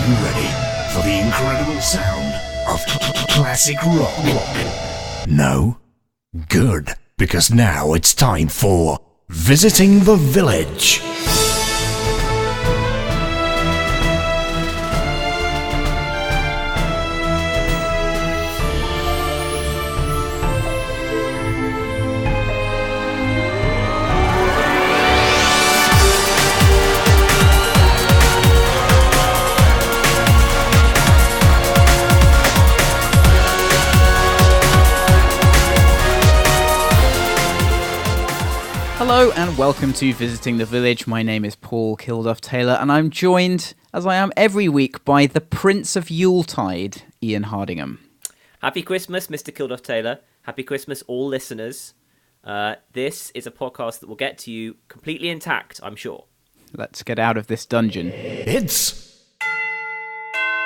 you ready for the incredible sound of classic rock? No? Good, because now it's time for Visiting the Village. Hello and welcome to Visiting the Village. My name is Paul Kilduff-Taylor and I'm joined, as I am every week, by the Prince of Yuletide, Ian Hardingham. Happy Christmas, Mr. Kilduff-Taylor. Happy Christmas, all listeners. This is a podcast that will get to you completely intact, I'm sure. Let's get out of this dungeon. It's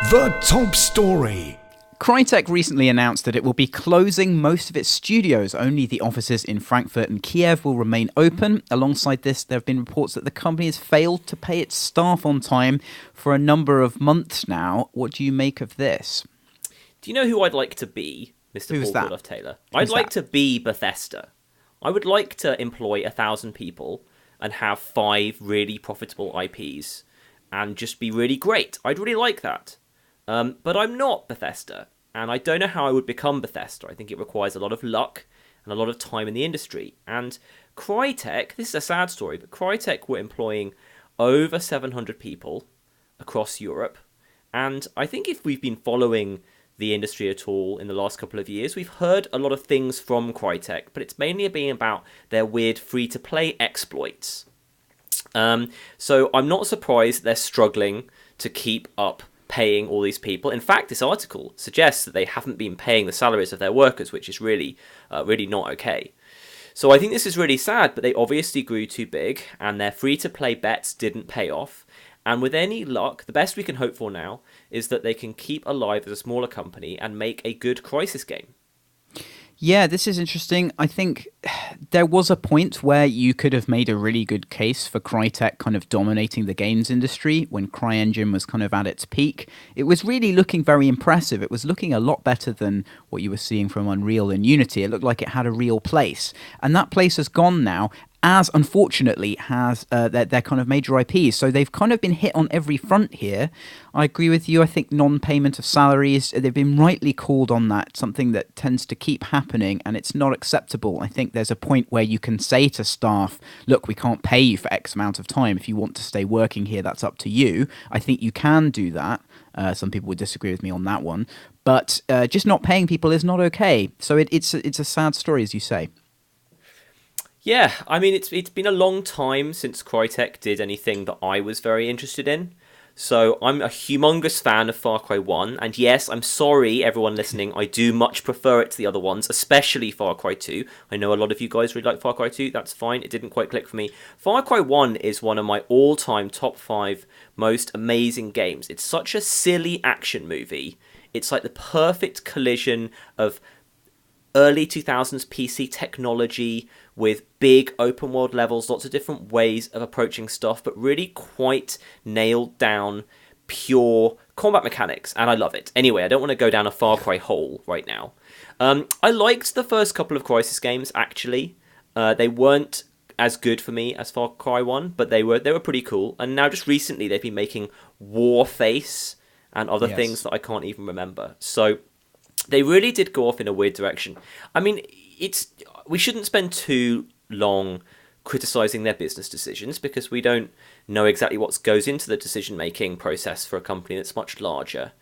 the top story. Crytek recently announced that it will be closing most of its studios. Only the offices in Frankfurt and Kiev will remain open. Alongside this, there have been reports that the company has failed to pay its staff on time for a number of months now. What do you make of this? Do you know who I'd like to be, Mr. Who's Paul that? Kilduff-Taylor? I'd like to be Bethesda. I would like to employ 1,000 people and have 5 really profitable IPs and just be really great. I'd really like that. But I'm not Bethesda, and I don't know how I would become Bethesda. I think it requires a lot of luck and a lot of time in the industry. And Crytek, this is a sad story, but Crytek were employing over 700 people across Europe. And I think if we've been following the industry at all in the last couple of years, we've heard a lot of things from Crytek, but it's mainly been about their weird free-to-play exploits. So I'm not surprised they're struggling to keep up paying all these people. In fact, this article suggests that they haven't been paying the salaries of their workers, which is really not okay. So I think this is really sad, but they obviously grew too big and their free-to-play bets didn't pay off. And with any luck, the best we can hope for now is that they can keep alive as a smaller company and make a good Crisis game. Yeah, this is interesting. I think there was a point where you could have made a really good case for Crytek kind of dominating the games industry when CryEngine was kind of at its peak. It was really looking very impressive. It was looking a lot better than what you were seeing from Unreal and Unity. It looked like it had a real place. And that place has gone now, as unfortunately has their kind of major IPs. So they've kind of been hit on every front here. I agree with you. I think non-payment of salaries, they've been rightly called on that, something that tends to keep happening, and it's not acceptable. I think there's a point where you can say to staff, look, we can't pay you for X amount of time. If you want to stay working here, that's up to you. I think you can do that. Some people would disagree with me on that one. But just not paying people is not okay. So it's a sad story, as you say. Yeah, I mean, it's been a long time since Crytek did anything that I was very interested in. So I'm a humongous fan of Far Cry 1. And yes, I'm sorry, everyone listening, I do much prefer it to the other ones, especially Far Cry 2. I know a lot of you guys really like Far Cry 2. That's fine. It didn't quite click for me. Far Cry 1 is one of my all-time top 5 most amazing games. It's such a silly action movie. It's like the perfect collision of early 2000s PC technology with big open world levels, lots of different ways of approaching stuff, but really quite nailed down pure combat mechanics, and I love it. Anyway, I don't want to go down a Far Cry hole right now. I liked the first couple of Crysis games, actually. They weren't as good for me as Far Cry 1, but they were pretty cool. And now just recently they've been making Warface and other things that I can't even remember. So they really did go off in a weird direction. I mean, we shouldn't spend too long criticizing their business decisions because we don't know exactly what goes into the decision-making process for a company that's much larger.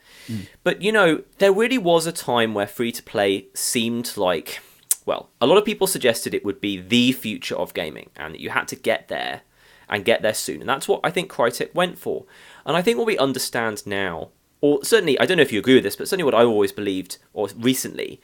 But, you know, there really was a time where free-to-play seemed like, well, a lot of people suggested it would be the future of gaming and that you had to get there and get there soon. And that's what I think Crytek went for. And I think what we understand now, or certainly, I don't know if you agree with this, but certainly what I've always believed, or recently,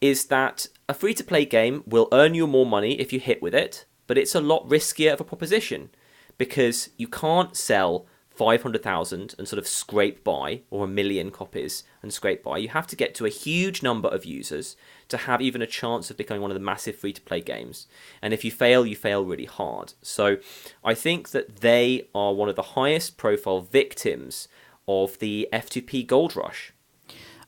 is that a free-to-play game will earn you more money if you hit with it, but it's a lot riskier of a proposition because you can't sell 500,000 and sort of scrape by, or 1 million copies and scrape by. You have to get to a huge number of users to have even a chance of becoming one of the massive free-to-play games. And if you fail really hard. So I think that they are one of the highest profile victims of the F2P gold rush.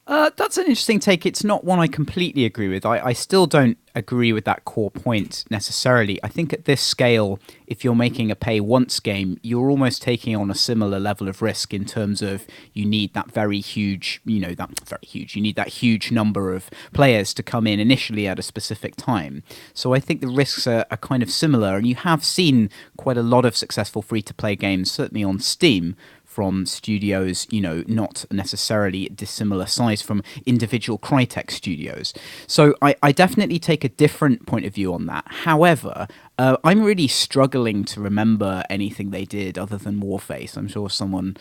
That's an interesting take. It's not one I completely agree with. I still don't agree with that core point necessarily. I think at this scale, if you're making a pay once game, you're almost taking on a similar level of risk in terms of you need that very huge, you need that huge number of players to come in initially at a specific time. So I think the risks are kind of similar, and you have seen quite a lot of successful free-to-play games, certainly on Steam, from studios, not necessarily dissimilar size from individual Crytek studios. So I definitely take a different point of view on that. However, I'm really struggling to remember anything they did other than Warface. I'm sure someone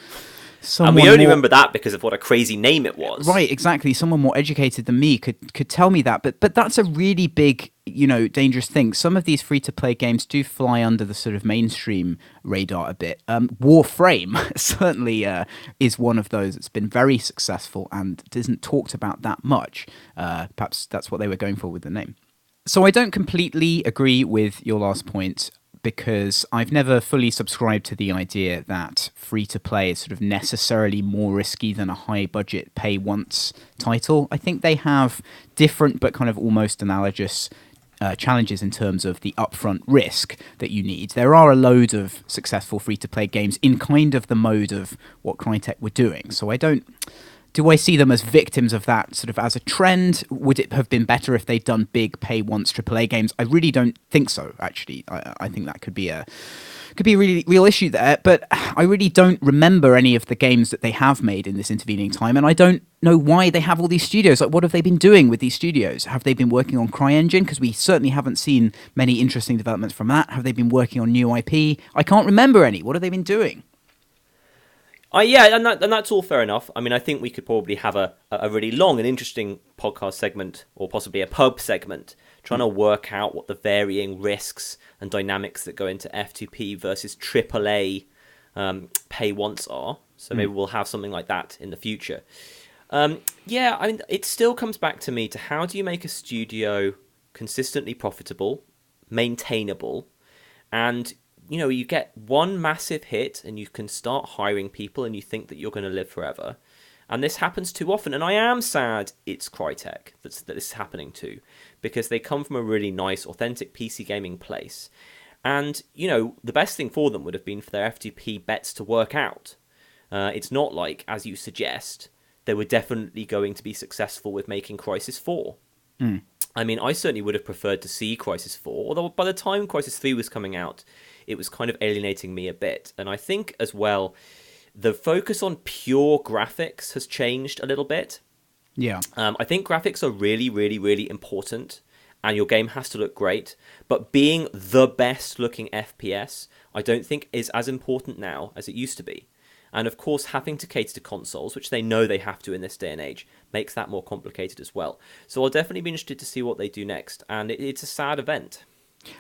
and we only remember that because of what a crazy name it was. Right, exactly. Someone more educated than me could tell me that. But that's a really big, dangerous thing. Some of these free-to-play games do fly under the sort of mainstream radar a bit. Warframe certainly is one of those that's been very successful and isn't talked about that much. Perhaps that's what they were going for with the name. So I don't completely agree with your last point, because I've never fully subscribed to the idea that free-to-play is sort of necessarily more risky than a high-budget pay-once title. I think they have different but kind of almost analogous challenges in terms of the upfront risk that you need. There are a load of successful free-to-play games in kind of the mode of what Crytek were doing, so do I see them as victims of that sort of as a trend? Would it have been better if they'd done big pay-once AAA games? I really don't think so, actually. I think that could be a really real issue there, but I really don't remember any of the games that they have made in this intervening time, and I don't know why they have all these studios. Like, what have they been doing with these studios? Have they been working on CryEngine? Because we certainly haven't seen many interesting developments from that. Have they been working on new IP? I can't remember any. What have they been doing? Yeah, and that's all fair enough. I mean, I think we could probably have a really long and interesting podcast segment, or possibly a pub segment, trying to work out what the varying risks and dynamics that go into F2P versus AAA pay once are. So maybe we'll have something like that in the future. Yeah, I mean, it still comes back to me to how do you make a studio consistently profitable, maintainable, and you get one massive hit and you can start hiring people and you think that you're going to live forever. And this happens too often. And I am sad it's Crytek that this is happening to, because they come from a really nice, authentic PC gaming place. And, the best thing for them would have been for their F2P bets to work out. It's not like, as you suggest, they were definitely going to be successful with making Crysis 4. I mean, I certainly would have preferred to see Crysis 4, although by the time Crysis 3 was coming out, it was kind of alienating me a bit. And I think, as well, the focus on pure graphics has changed a little bit. Yeah. I think graphics are really, really, really important, and your game has to look great. But being the best-looking FPS, I don't think is as important now as it used to be. And of course, having to cater to consoles, which they know they have to in this day and age, makes that more complicated as well. So I'll definitely be interested to see what they do next. And it's a sad event.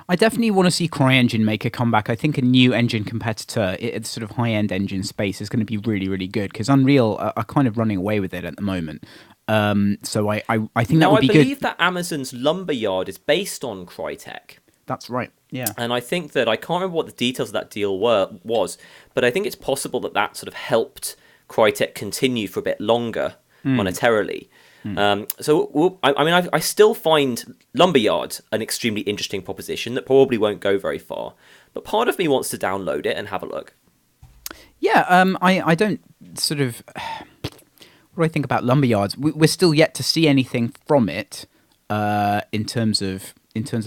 I definitely want to see CryEngine make a comeback. I think a new engine competitor in the sort of high-end engine space is going to be really, really good, because Unreal are kind of running away with it at the moment. So I think that would be good. I believe that Amazon's Lumberyard is based on Crytek. That's right, yeah. And I think that, I can't remember what the details of that deal was, but I think it's possible that sort of helped Crytek continue for a bit longer monetarily. So, I mean, I still find Lumberyard an extremely interesting proposition that probably won't go very far. But part of me wants to download it and have a look. Yeah, I don't sort of... What do I think about Lumberyards? We're still yet to see anything from it in terms of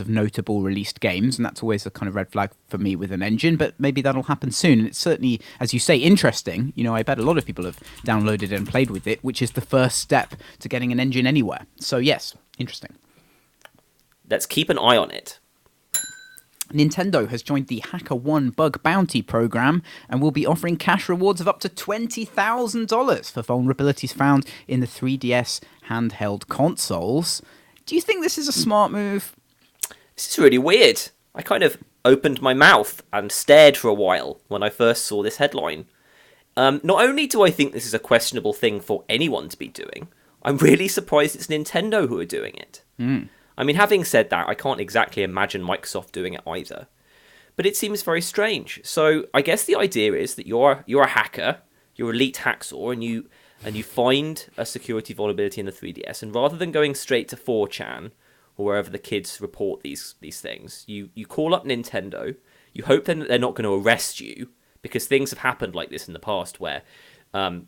notable released games, and that's always a kind of red flag for me with an engine, but maybe that'll happen soon. And it's certainly, as you say, interesting. I bet a lot of people have downloaded it and played with it, which is the first step to getting an engine anywhere. So yes, interesting. Let's keep an eye on it. Nintendo has joined the HackerOne bug bounty program and will be offering cash rewards of up to $20,000 for vulnerabilities found in the 3DS handheld consoles. Do you think this is a smart move? This is really weird. I kind of opened my mouth and stared for a while when I first saw this headline. Not only do I think this is a questionable thing for anyone to be doing, I'm really surprised it's Nintendo who are doing it. I mean, having said that, I can't exactly imagine Microsoft doing it either. But it seems very strange. So I guess the idea is that you're a hacker, elite hacksaw and you find a security vulnerability in the 3DS, and rather than going straight to 4chan or wherever the kids report these things, you call up Nintendo. You hope then that they're not going to arrest you, because things have happened like this in the past where there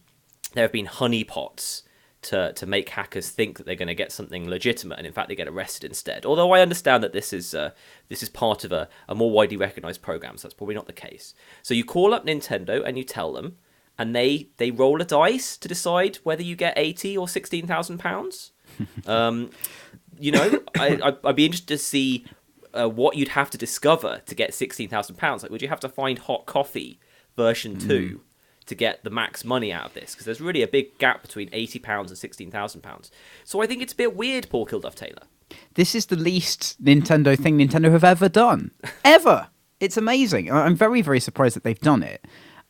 have been honeypots to make hackers think that they're going to get something legitimate, and in fact they get arrested instead. Although I understand that this is part of a more widely recognized program, so that's probably not the case. So you call up Nintendo and you tell them, and they roll a dice to decide whether you get 80 or 16,000 pounds. You know, I'd be interested to see what you'd have to discover to get 16,000 pounds. Like, would you have to find Hot Coffee version 2 to get the max money out of this? Because there's really a big gap between £80 and £16,000. So I think it's a bit weird, Paul Kilduff-Taylor. This is the least Nintendo thing Nintendo have ever done. Ever! It's amazing. I'm very, very surprised that they've done it.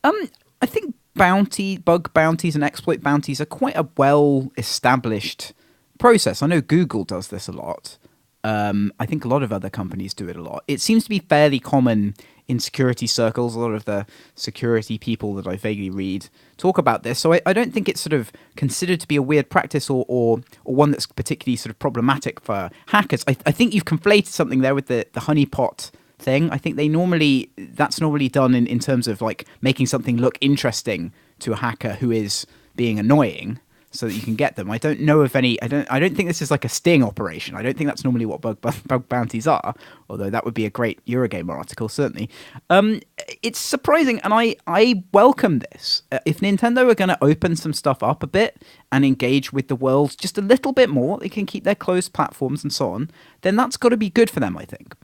I think bug bounties and exploit bounties are quite a well-established process. I know Google does this a lot. I think a lot of other companies do it a lot. It seems to be fairly common in security circles. A lot of the security people that I vaguely read talk about this. So I don't think it's sort of considered to be a weird practice or one that's particularly sort of problematic for hackers. I think you've conflated something there with the honeypot thing. I think that's normally done in terms of like making something look interesting to a hacker who is being annoying, so that you can get them. I don't know of any. I don't think this is like a sting operation. I don't think that's normally what bug bounties are. Although that would be a great Eurogamer article, certainly. It's surprising, and I welcome this. If Nintendo are going to open some stuff up a bit and engage with the world just a little bit more, they can keep their closed platforms and so on. Then that's got to be good for them, I think.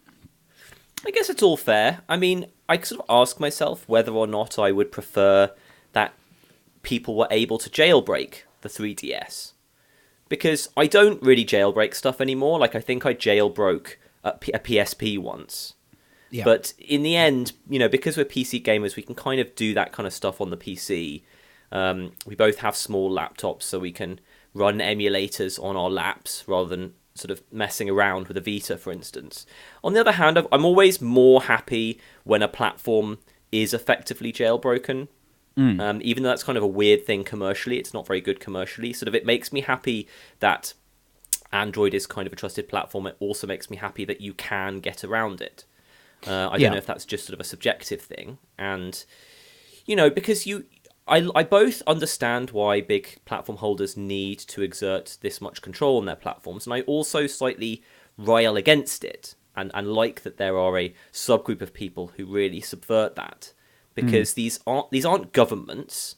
I guess it's all fair. I mean, I sort of ask myself whether or not I would prefer that people were able to jailbreak the 3DS, because I don't really jailbreak stuff anymore. Like, I think I jailbroke a PSP once. Yeah. But in the end, you know, because we're PC gamers, we can kind of do that kind of stuff on the PC. We both have small laptops, so we can run emulators on our laps rather than sort of messing around with a Vita, for instance. On the other hand, I'm always more happy when a platform is effectively jailbroken. Even though that's kind of a weird thing commercially, it's not very good commercially. Sort of, it makes me happy that Android is kind of a trusted platform. It also makes me happy that you can get around it. I don't know if that's just sort of a subjective thing. And, you know, because I both understand why big platform holders need to exert this much control on their platforms, and I also slightly rail against it and like that there are a subgroup of people who really subvert that. Because these aren't governments,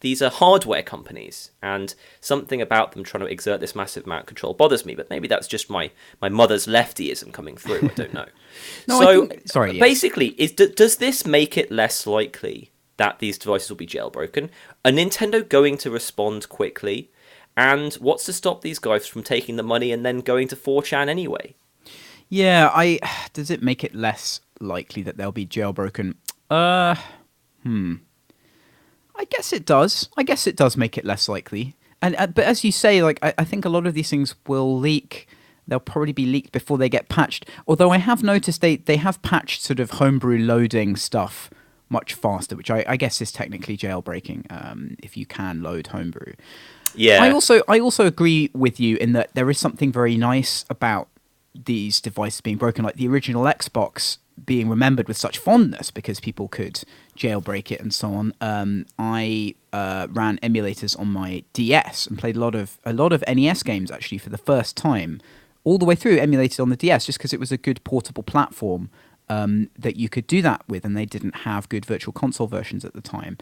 these are hardware companies, and something about them trying to exert this massive amount of control bothers me. But maybe that's just my mother's leftyism coming through. I don't know. Basically, does this make it less likely that these devices will be jailbroken? Are Nintendo going to respond quickly? And what's to stop these guys from taking the money and then going to 4chan anyway? Yeah, does it make it less likely that they'll be jailbroken? I guess it does. I guess it does make it less likely. And but as you say, like I think a lot of these things will leak. They'll probably be leaked before they get patched. Although I have noticed they have patched sort of homebrew loading stuff much faster, which I guess is technically jailbreaking if you can load homebrew. Yeah. I also agree with you in that there is something very nice about these devices being broken, like the original Xbox being remembered with such fondness because people could jailbreak it and so on. I ran emulators on my DS and played a lot of NES games actually for the first time, all the way through emulated on the DS, just because it was a good portable platform that you could do that with, and they didn't have good virtual console versions at the time.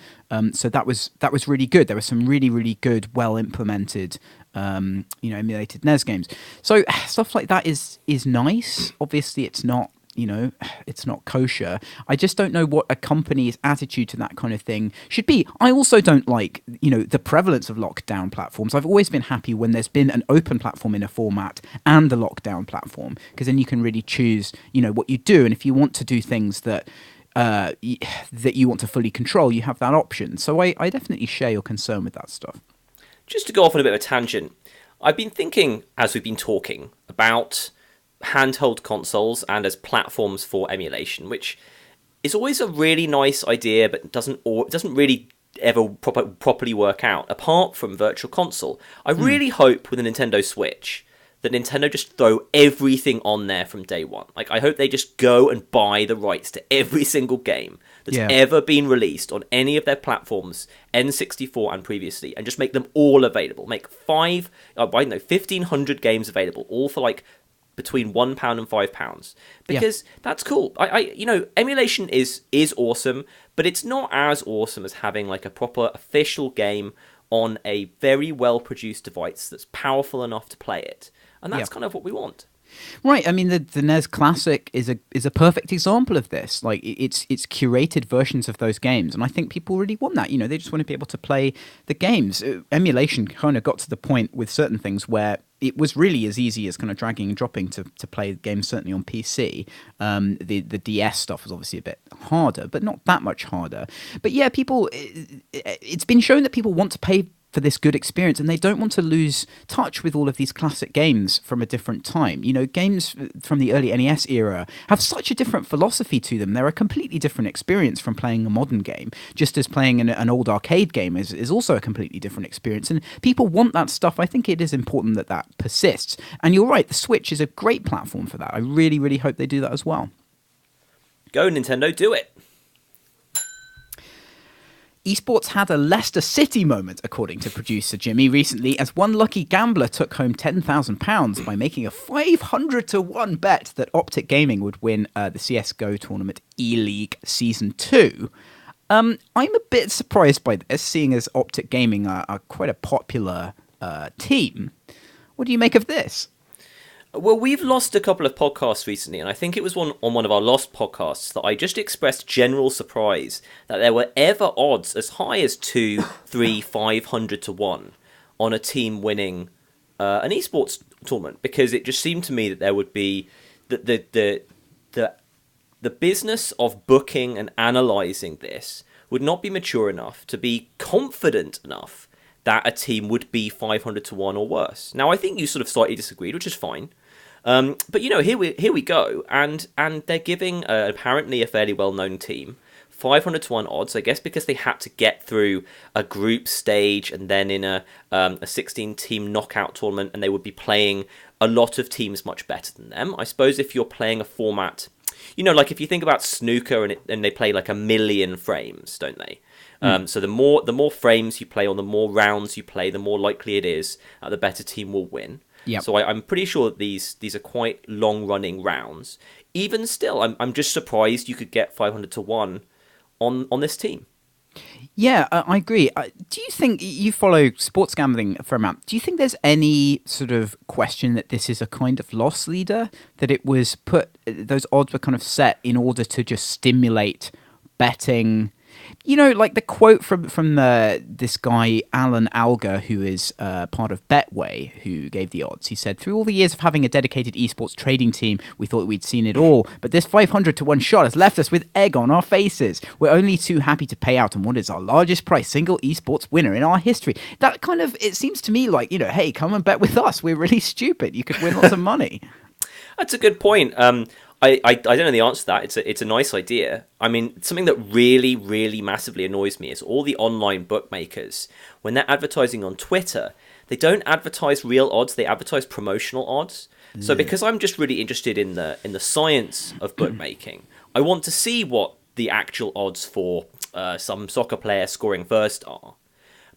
So that was really good. There were some really, really good, well implemented emulated NES games. So stuff like that is nice. Obviously it's not kosher. I just don't know what a company's attitude to that kind of thing should be. I also don't like, the prevalence of lockdown platforms. I've always been happy when there's been an open platform in a format and the lockdown platform, because then you can really choose, what you do. And if you want to do things that you want to fully control, you have that option. So I definitely share your concern with that stuff. Just to go off on a bit of a tangent, I've been thinking, as we've been talking, about handheld consoles and as platforms for emulation, which is always a really nice idea, but doesn't really ever properly work out, apart from Virtual Console. I really hope with the Nintendo Switch that Nintendo just throw everything on there from day one. Like, I hope they just go and buy the rights to every single game that's ever been released on any of their platforms, N64 and previously, and just make them all available. Make 1,500 games available, all for like between £1 and £5, because that's cool. Emulation is awesome, but it's not as awesome as having like a proper official game on a very well produced device that's powerful enough to play it. And that's kind of what we want. Right. I mean, the NES Classic is a perfect example of this. Like, it's curated versions of those games, and I think people really want that. They just want to be able to play the games. Emulation kind of got to the point with certain things where it was really as easy as kind of dragging and dropping to play games, certainly on PC. The DS stuff was obviously a bit harder, but not that much harder. But yeah, it's been shown that people want to pay for this good experience, and they don't want to lose touch with all of these classic games from a different time. Games from the early NES era have such a different philosophy to them. They're a completely different experience from playing a modern game, just as playing an old arcade game is also a completely different experience. And people want that stuff. I think it is important that persists. And you're right, the Switch is a great platform for that. I really, really hope they do that as well. Go, Nintendo, do it. eSports had a Leicester City moment, according to producer Jimmy, recently, as one lucky gambler took home £10,000 by making a 500-1 bet that Optic Gaming would win the CSGO tournament E-League Season 2. I'm a bit surprised by this, seeing as Optic Gaming are quite a popular team. What do you make of this? Well, we've lost a couple of podcasts recently, and I think it was on one of our lost podcasts that I just expressed general surprise that there were ever odds as high as 2, 3, 500-1 on a team winning an esports tournament, because it just seemed to me that there would be the business of booking and analysing this would not be mature enough to be confident enough that a team would be 500-1 or worse. Now, I think you sort of slightly disagreed, which is fine. But here we go, and they're giving apparently a fairly well-known team 500-1 odds, I guess because they had to get through a group stage and then in a 16-team knockout tournament, and they would be playing a lot of teams much better than them. I suppose if you're playing a format, like if you think about snooker and they play like 1 million frames, don't they? So the more frames you play on, the more rounds you play, the more likely it is the better team will win. Yep. So I'm pretty sure that these are quite long-running rounds. Even still, I'm just surprised you could get 500-1 on this team. Yeah, I agree. Do you think, you follow sports gambling for a amount, do you think there's any sort of question that this is a kind of loss leader, that it was those odds were kind of set in order to just stimulate betting? Like the quote from this guy, Alan Alger, who is part of Betway, who gave the odds. He said, "Through all the years of having a dedicated esports trading team, we thought we'd seen it all. But this 500-1 shot has left us with egg on our faces. We're only too happy to pay out on what is our largest price single esports winner in our history." That kind of, it seems to me like, hey, come and bet with us. We're really stupid. You could win lots of money. That's a good point. I don't know the answer to that. It's a nice idea. I mean, something that really, really massively annoys me is all the online bookmakers, when they're advertising on Twitter, they don't advertise real odds, they advertise promotional odds. Yeah. So because I'm just really interested in the science of bookmaking, I want to see what the actual odds for some soccer player scoring first are.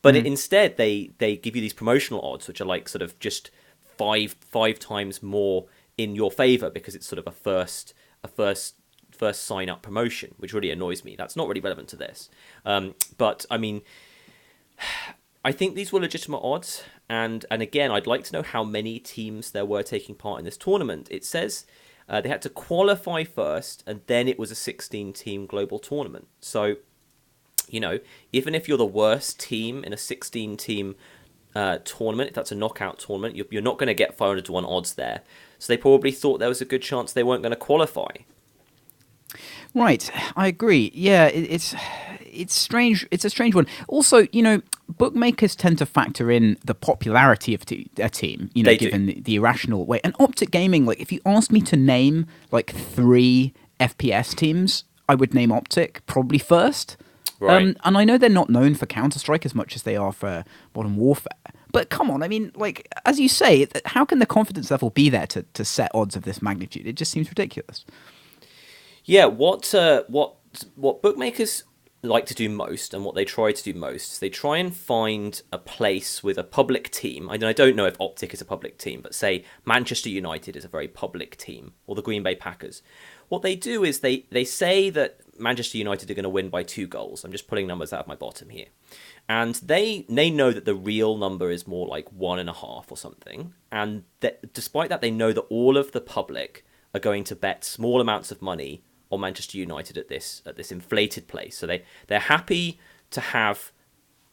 But instead, they give you these promotional odds, which are like sort of just five times more in your favor because it's sort of a first sign up promotion, which really annoys me. That's not really relevant to this. But I mean, I think these were legitimate odds, and again, I'd like to know how many teams there were taking part in this tournament. It says they had to qualify first, and then it was a 16-team global tournament. So, even if you're the worst team in a 16-team tournament, if that's a knockout tournament, you're not going to get 500-1 odds there. So they probably thought there was a good chance they weren't going to qualify. Right, I agree. Yeah, it's strange. It's a strange one. Also, bookmakers tend to factor in the popularity of a team, given the irrational way. And Optic Gaming, like, if you asked me to name like 3 FPS teams, I would name Optic probably first. Right. And I know they're not known for Counter-Strike as much as they are for Modern Warfare. But come on, I mean, like, as you say, how can the confidence level be there to set odds of this magnitude? It just seems ridiculous. Yeah, what bookmakers like to do most, and what they try to do most, is they try and find a place with a public team. I don't know if Optic is a public team, but say Manchester United is a very public team, or the Green Bay Packers. What they do is they say that Manchester United are going to win by 2 goals. I'm just pulling numbers out of my bottom here. And they know that the real number is more like 1.5 or something. And despite that, they know that all of the public are going to bet small amounts of money on Manchester United at this inflated place. So they're happy to have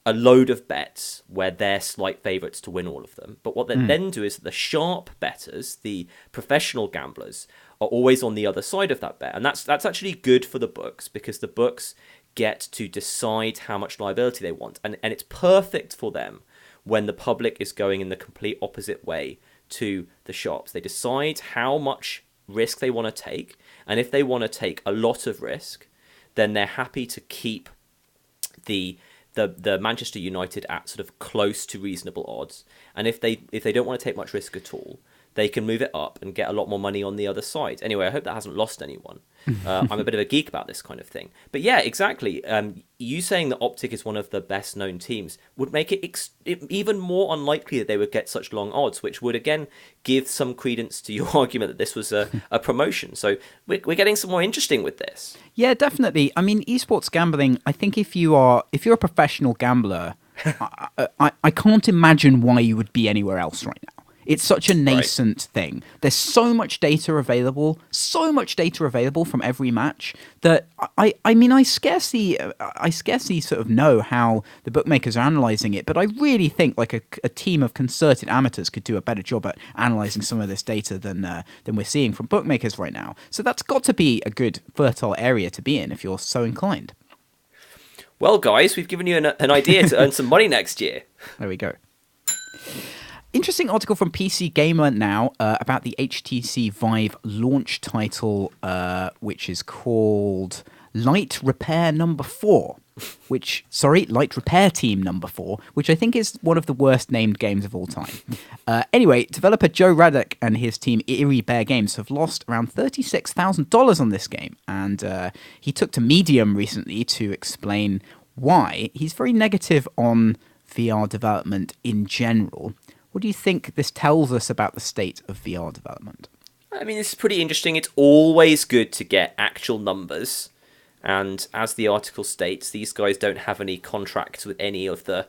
a load of bets where they're slight favourites to win all of them. But what they then do is the sharp bettors, the professional gamblers, are always on the other side of that bet. And that's actually good for the books, because the books get to decide how much liability they want. And it's perfect for them when the public is going in the complete opposite way to the shops. They decide how much risk they want to take. And if they want to take a lot of risk, then they're happy to keep the Manchester United at sort of close to reasonable odds. And if they don't want to take much risk at all, they can move it up and get a lot more money on the other side. Anyway, I hope that hasn't lost anyone. I'm a bit of a geek about this kind of thing. But yeah, exactly. You saying that Optic is one of the best known teams would make it even more unlikely that they would get such long odds, which would again give some credence to your argument that this was a promotion. So we're getting some more interesting with this. Yeah, definitely. I mean, esports gambling, I think if you're a professional gambler, I can't imagine why you would be anywhere else right now. It's such a nascent thing. There's so much data available from every match that I mean, I scarcely sort of know how the bookmakers are analyzing it, but I really think like a team of concerted amateurs could do a better job at analyzing some of this data than we're seeing from bookmakers right now. So that's got to be a good fertile area to be in if you're so inclined. Well, guys, we've given you an idea to earn some money next year. There we go. Interesting article from PC Gamer now about the HTC Vive launch title, which is called Light Repair Number 4. Light Repair Team Number 4, which I think is one of the worst named games of all time. Anyway, developer Joe Radek and his team Eerie Bear Games have lost around $36,000 on this game, and he took to Medium recently to explain why. He's very negative on VR development in general. What do you think this tells us about the state of VR development? I mean, this is pretty interesting. It's always good to get actual numbers. And as the article states, these guys don't have any contracts with any of the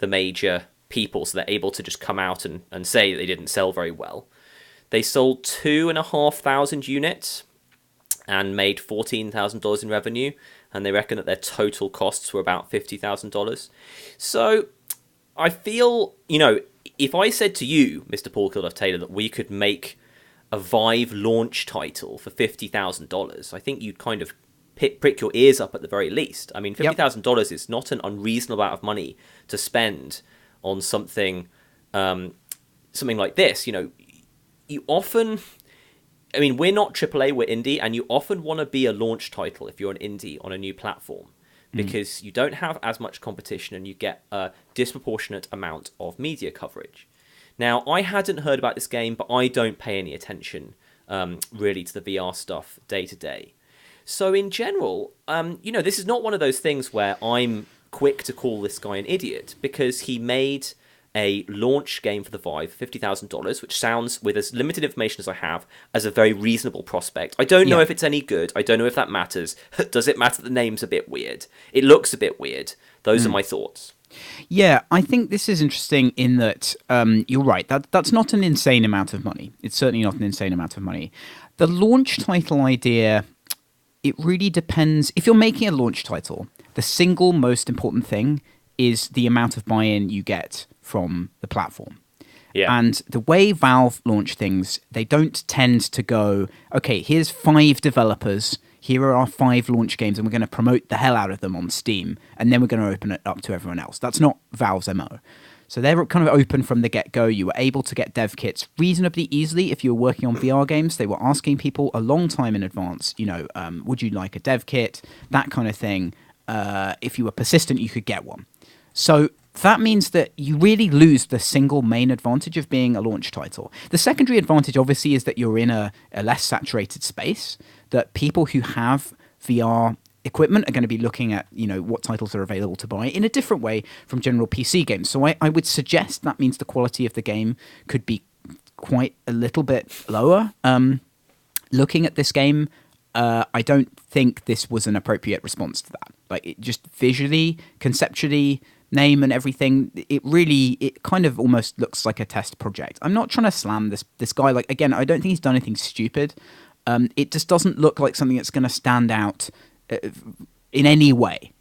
major people, so they're able to just come out and say they didn't sell very well. They sold 2,500 units and made $14,000 in revenue, and they reckon that their total costs were about $50,000. So I feel, if I said to you, Mr. Paul Kilduff-Taylor, that we could make a Vive launch title for $50,000, I think you'd kind of prick your ears up at the very least. I mean, $50,000 is not an unreasonable amount of money to spend on something like this. You often... I mean, we're not AAA, we're indie, and you often want to be a launch title if you're an indie on a new platform, because you don't have as much competition and you get a disproportionate amount of media coverage. Now, I hadn't heard about this game, but I don't pay any attention really to the VR stuff day to day. So in general, this is not one of those things where I'm quick to call this guy an idiot, because he made a launch game for the Vive, $50,000, which sounds, with as limited information as I have, as a very reasonable prospect. I don't know if it's any good. I don't know if that matters. Does it matter that the name's a bit weird? It looks a bit weird. Those are my thoughts. Yeah, I think this is interesting in that you're right. That's not an insane amount of money. It's certainly not an insane amount of money. The launch title idea, it really depends. If you're making a launch title, the single most important thing is the amount of buy-in you get from the platform. Yeah. And the way Valve launch things, they don't tend to go, okay, here's 5 developers, here are our 5 launch games, and we're going to promote the hell out of them on Steam, and then we're going to open it up to everyone else. That's not Valve's MO. So they're kind of open from the get-go. You were able to get dev kits reasonably easily if you were working on VR games. They were asking people a long time in advance, would you like a dev kit, that kind of thing. if you were persistent, you could get one. So that means that you really lose the single main advantage of being a launch title. The secondary advantage, obviously, is that you're in a less saturated space, that people who have VR equipment are going to be looking at, what titles are available to buy in a different way from general PC games. So I would suggest that means the quality of the game could be quite a little bit lower. Looking at this game, I don't think this was an appropriate response to that. Like, it just visually, conceptually, name and everything, it kind of almost looks like a test project. I'm not trying to slam this guy. Like, again, I don't think he's done anything stupid. It just doesn't look like something that's going to stand out in any way,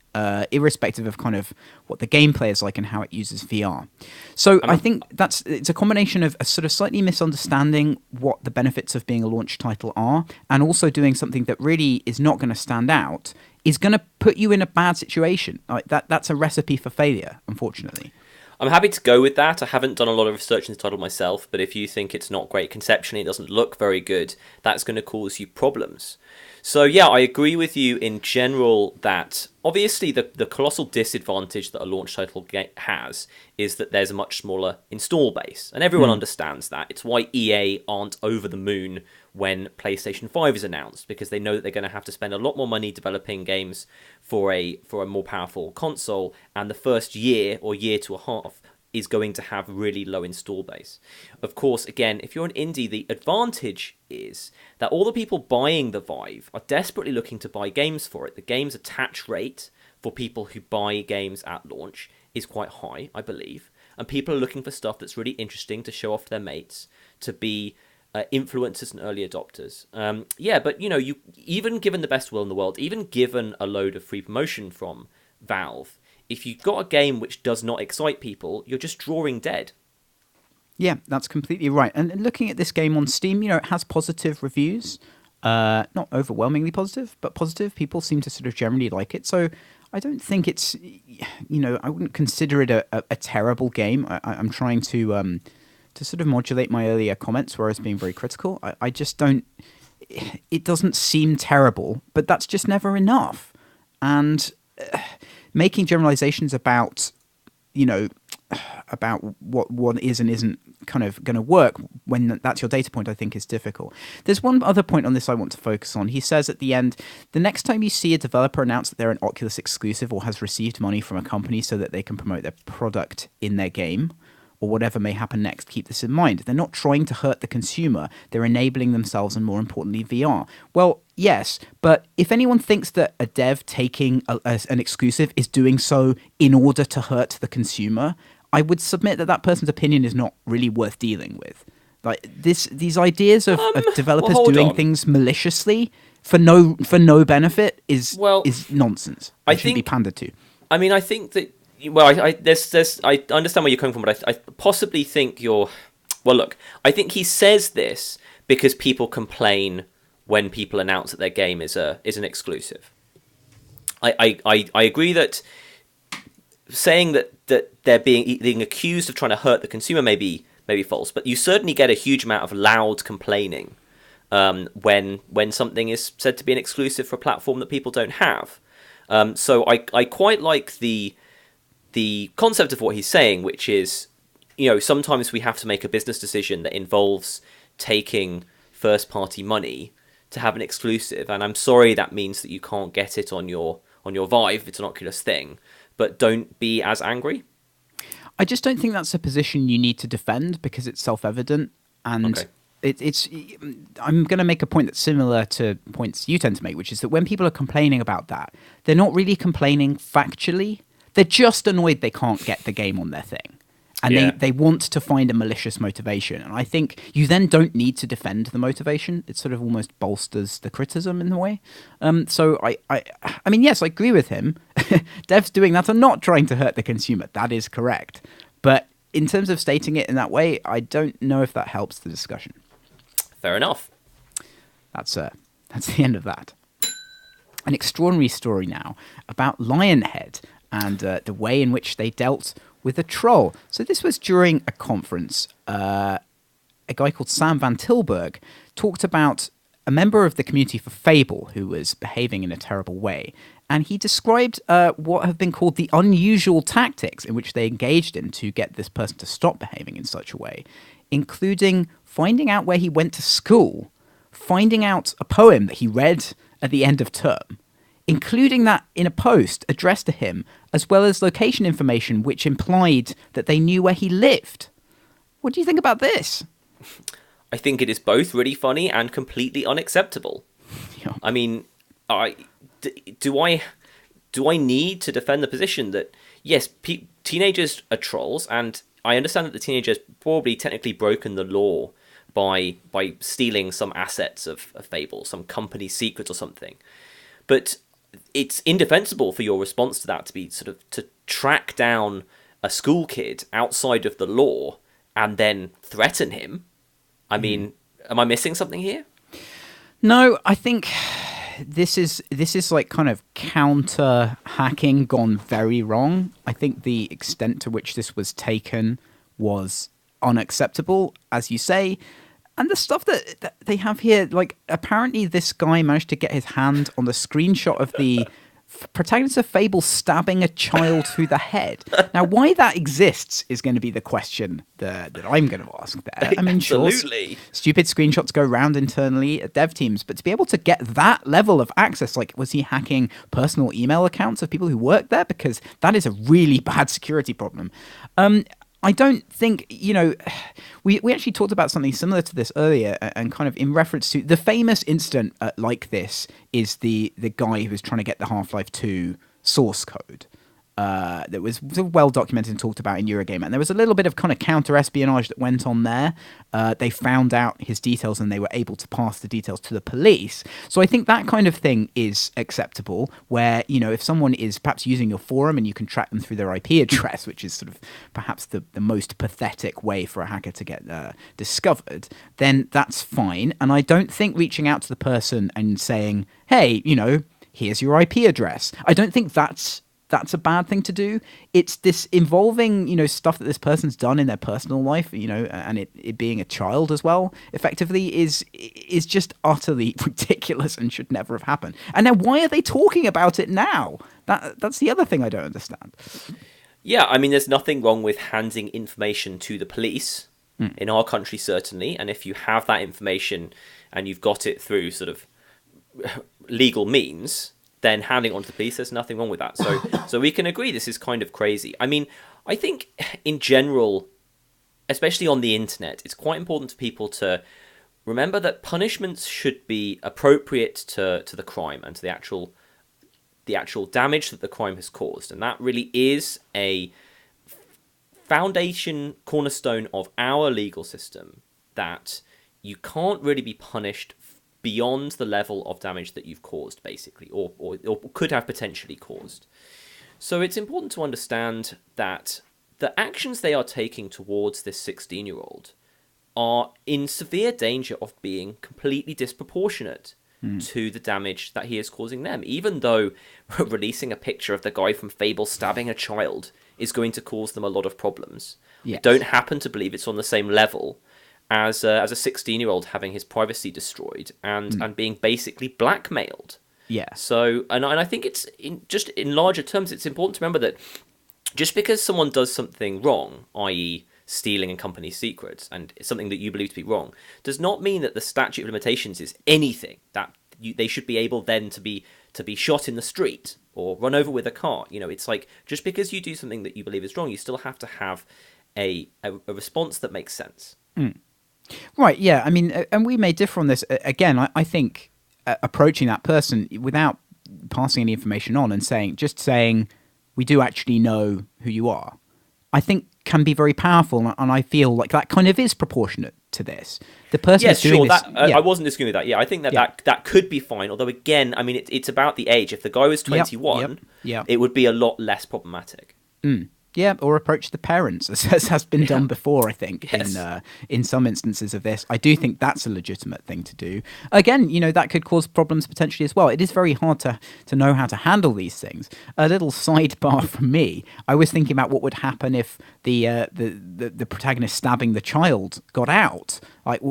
irrespective of kind of what the gameplay is like and how it uses VR. So I think it's a combination of a sort of slightly misunderstanding what the benefits of being a launch title are, and also doing something that really is not going to stand out, is going to put you in a bad situation. Like that's a recipe for failure, unfortunately. I'm happy to go with that. I haven't done a lot of research in the title myself, but if you think it's not great conceptually, it doesn't look very good, that's going to cause you problems. So yeah, I agree with you in general that obviously the colossal disadvantage that a launch title has is that there's a much smaller install base, and everyone understands that. It's why EA aren't over the moon when PlayStation 5 is announced, because they know that they're going to have to spend a lot more money developing games for a more powerful console, and the first year or year to a half is going to have really low install base. Of course, again, if you're an indie, the advantage is that all the people buying the Vive are desperately looking to buy games for it. The game's attach rate for people who buy games at launch is quite high, I believe, and people are looking for stuff that's really interesting to show off to their mates, to be influencers and early adopters. But you even given the best will in the world, even given a load of free promotion from Valve, if you've got a game which does not excite people, you're just drawing dead. Yeah, that's completely right. And looking at this game on Steam, it has positive reviews. Not overwhelmingly positive, but positive. People seem to sort of generally like it. So I don't think it's, I wouldn't consider it a terrible game. I'm trying to sort of modulate my earlier comments where I was being very critical. I just don't, it doesn't seem terrible, but that's just never enough. And making generalizations about, about what is and isn't kind of going to work when that's your data point, I think is difficult. There's one other point on this I want to focus on. He says at the end, the next time you see a developer announce that they're an Oculus exclusive or has received money from a company so that they can promote their product in their game, or whatever may happen next, keep this in mind. They're not trying to hurt the consumer. They're enabling themselves and, more importantly, VR. Well, yes, but if anyone thinks that a dev taking an exclusive is doing so in order to hurt the consumer, I would submit that person's opinion is not really worth dealing with. Like these ideas of developers doing things maliciously for no benefit is nonsense. I shouldn't be pandered to. I mean, I think that. Well, I understand where you're coming from, but I possibly think you're. Well, look, I think he says this because people complain when people announce that their game is an exclusive. I agree that saying that they're being accused of trying to hurt the consumer may be false, but you certainly get a huge amount of loud complaining when something is said to be an exclusive for a platform that people don't have. So I quite like the concept of what he's saying, which is, sometimes we have to make a business decision that involves taking first-party money to have an exclusive, and I'm sorry that means that you can't get it on your Vive. It's an Oculus thing, but don't be as angry. I just don't think that's a position you need to defend because it's self-evident, and it's. I'm going to make a point that's similar to points you tend to make, which is that when people are complaining about that, they're not really complaining factually. They're just annoyed they can't get the game on their thing. And they want to find a malicious motivation. And I think you then don't need to defend the motivation. It sort of almost bolsters the criticism in a way. So I mean, yes, I agree with him. Devs doing that are not trying to hurt the consumer. That is correct. But in terms of stating it in that way, I don't know if that helps the discussion. Fair enough. That's the end of that. An extraordinary story now about Lionhead and the way in which they dealt with a troll. So this was during a conference. A guy called Sam Van Tilburg talked about a member of the community for Fable who was behaving in a terrible way. and he described what have been called the unusual tactics in which they engaged in to get this person to stop behaving in such a way, including finding out where he went to school, finding out a poem that he read at the end of term, including that in a post addressed to him, as well as location information which implied that they knew where he lived. What do you think about this? I think it is both really funny and completely unacceptable. Yeah. I mean, do I need to defend the position that, yes, teenagers are trolls, and I understand that the teenager's probably technically broken the law by stealing some assets of Fable, some company secrets or something. But it's indefensible for your response to that to be sort of to track down a school kid outside of the law and then threaten him. I mean, am I missing something here? No, I think this is like kind of counter hacking gone very wrong. I think the extent to which this was taken was unacceptable, as you say. And the stuff that they have here, like, apparently this guy managed to get his hand on the screenshot of the protagonist of Fable stabbing a child through the head. Now, why that exists is going to be the question that I'm going to ask there. I mean, Absolutely. Sure, stupid screenshots go around internally at dev teams, but to be able to get that level of access, like, was he hacking personal email accounts of people who work there? Because that is a really bad security problem. I don't think, we actually talked about something similar to this earlier, and kind of in reference to the famous incident like this is the guy who was trying to get the Half-Life 2 source code. That was well documented and talked about in Eurogamer. And there was a little bit of kind of counter-espionage that went on there. They found out his details and they were able to pass the details to the police. So I think that kind of thing is acceptable, where, if someone is perhaps using your forum and you can track them through their IP address, which is sort of perhaps the most pathetic way for a hacker to get discovered, then that's fine. And I don't think reaching out to the person and saying, hey, here's your IP address, I don't think that's a bad thing to do. It's this involving, stuff that this person's done in their personal life, and it being a child as well, effectively, is just utterly ridiculous and should never have happened. And now, why are they talking about it now? That's the other thing I don't understand. Yeah, I mean, there's nothing wrong with handing information to the police, in our country certainly, and if you have that information and you've got it through sort of legal means, then handing it on to the police, there's nothing wrong with that. So we can agree this is kind of crazy. I mean, I think in general, especially on the internet, it's quite important to people to remember that punishments should be appropriate to the crime and to the actual damage that the crime has caused. And that really is a foundation cornerstone of our legal system, that you can't really be punished beyond the level of damage that you've caused, basically, or could have potentially caused. So it's important to understand that the actions they are taking towards this 16-year-old are in severe danger of being completely disproportionate to the damage that he is causing them, even though releasing a picture of the guy from Fable stabbing a child is going to cause them a lot of problems. Yes. I don't happen to believe it's on the same level as a 16-year-old having his privacy destroyed and being basically blackmailed. Yeah. So, and I think it's in larger terms, it's important to remember that just because someone does something wrong, i.e. stealing a company's secrets, and it's something that you believe to be wrong, does not mean that the statute of limitations is anything that they should be able then to be shot in the street or run over with a car. It's like, just because you do something that you believe is wrong, you still have to have a response that makes sense. Right, yeah. I mean, and we may differ on this. Again, I think approaching that person without passing any information on and saying, we do actually know who you are, I think can be very powerful. And I feel like that kind of is proportionate to this. The person yes, doing sure. this... I wasn't disagreeing with that. Yeah, I think that could be fine. Although, again, I mean, it's about the age. If the guy was 21, it would be a lot less problematic. Yeah, or approach the parents, as has been done before, I think, Yes. in some instances of this. I do think that's a legitimate thing to do. Again, that could cause problems potentially as well. It is very hard to know how to handle these things. A little sidebar from me, I was thinking about what would happen if the protagonist stabbing the child got out. Like,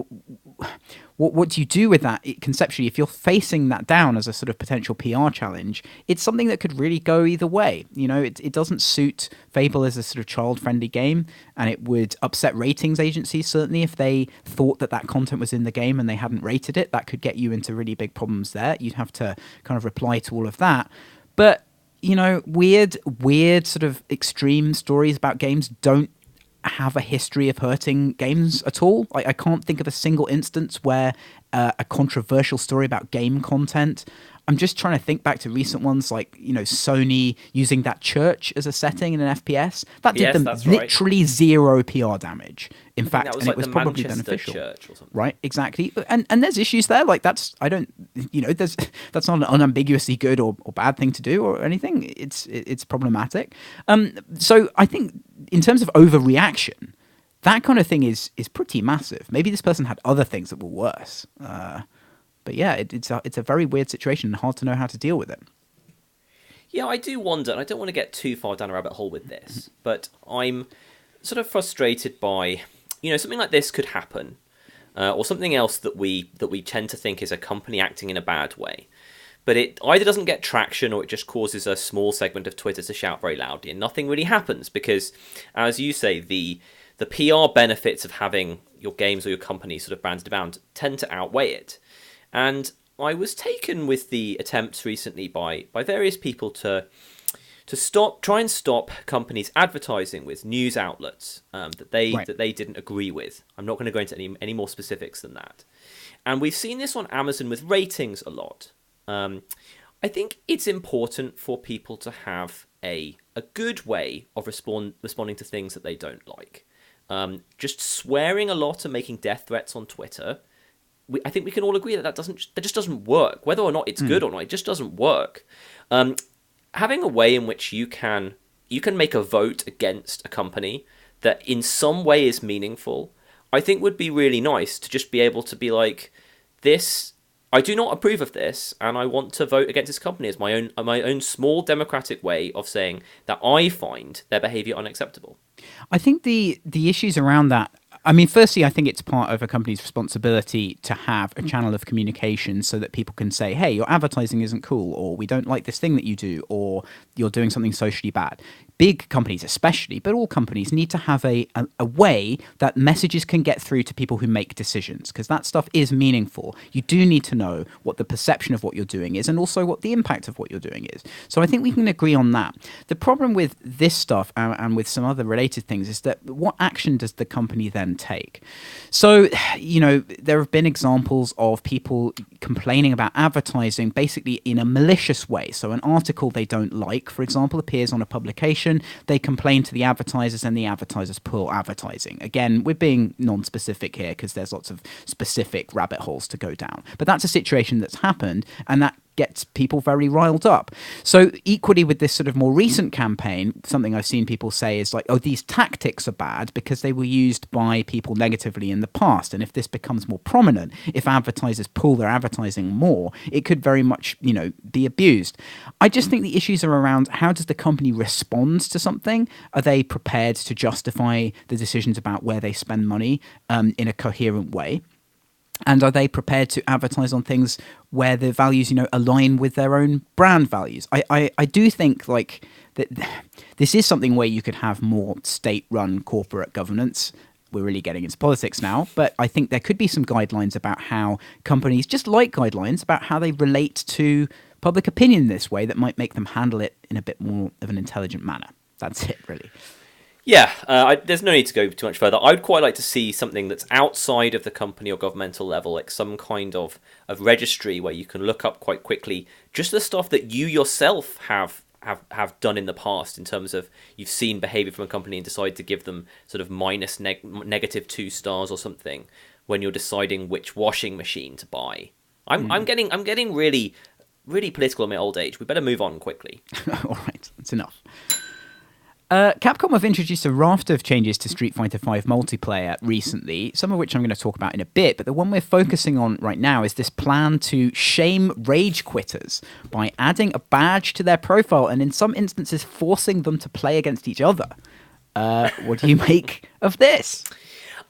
what do you do with that conceptually? If you're facing that down as a sort of potential PR challenge, it's something that could really go either way. It doesn't suit Fable as a sort of child-friendly game, and it would upset ratings agencies, certainly, if they thought that content was in the game and they hadn't rated it. That could get you into really big problems there. You'd have to kind of reply to all of that. But, weird sort of extreme stories about games don't have a history of hurting games at all. I can't think of a single instance where a controversial story about game content. I'm just trying to think back to recent ones like, Sony using that church as a setting in an FPS. That did them literally zero PR damage. In fact, and it was probably beneficial. Church or something. Right, exactly. And there's issues there. Like that's not an unambiguously good or bad thing to do or anything. It's problematic. So I think in terms of overreaction, that kind of thing is pretty massive. Maybe this person had other things that were worse. But yeah, it's a very weird situation and hard to know how to deal with it. Yeah, I do wonder, and I don't want to get too far down a rabbit hole with this, but I'm sort of frustrated by, something like this could happen, or something else that we tend to think is a company acting in a bad way. But it either doesn't get traction or it just causes a small segment of Twitter to shout very loudly, and nothing really happens because, as you say, the PR benefits of having your games or your company sort of branded around tend to outweigh it. And I was taken with the attempts recently by various people to try and stop companies advertising with news outlets that they didn't agree with. I'm not going to go into any more specifics than that. And we've seen this on Amazon with ratings a lot. I think it's important for people to have a good way of responding to things that they don't like. Just swearing a lot and making death threats on Twitter, I think we can all agree that just doesn't work. Whether or not it's good or not, it just doesn't work. Having a way in which you can make a vote against a company that in some way is meaningful, I think would be really nice to just be able to be like, this, I do not approve of this, and I want to vote against this company as my own small democratic way of saying that I find their behaviour unacceptable. I think the issues around that, I mean, firstly, I think it's part of a company's responsibility to have a channel of communication so that people can say, hey, your advertising isn't cool, or we don't like this thing that you do, or you're doing something socially bad. Big companies especially, but all companies need to have a way that messages can get through to people who make decisions, because that stuff is meaningful. You do need to know what the perception of what you're doing is and also what the impact of what you're doing is. So I think we can agree on that. The problem with this stuff and with some other related things is that what action does the company then take? So, there have been examples of people complaining about advertising basically in a malicious way. So an article they don't like, for example, appears on a publication, they complain to the advertisers and the advertisers pull advertising. Again, we're being non-specific here because there's lots of specific rabbit holes to go down. But that's a situation that's happened, and that gets people very riled up. So equally with this sort of more recent campaign, something I've seen people say is like, oh, these tactics are bad because they were used by people negatively in the past. And if this becomes more prominent, if advertisers pull their advertising more, it could very much, be abused. I just think the issues are around how does the company respond to something? Are they prepared to justify the decisions about where they spend money in a coherent way? And are they prepared to advertise on things where the values, align with their own brand values? I do think like that this is something where you could have more state-run corporate governance. We're really getting into politics now, but I think there could be some guidelines about how companies, just like guidelines, about how they relate to public opinion in this way that might make them handle it in a bit more of an intelligent manner. That's it, really. Yeah, there's no need to go too much further. I would quite like to see something that's outside of the company or governmental level, like some kind of registry where you can look up quite quickly just the stuff that you yourself have done in the past in terms of you've seen behavior from a company and decide to give them sort of minus negative 2 stars or something when you're deciding which washing machine to buy. I'm getting really, really political in my old age. We better move on quickly. All right, that's enough. Capcom have introduced a raft of changes to Street Fighter V multiplayer recently, some of which I'm going to talk about in a bit, but the one we're focusing on right now is this plan to shame rage quitters by adding a badge to their profile and in some instances forcing them to play against each other. What do you make of this?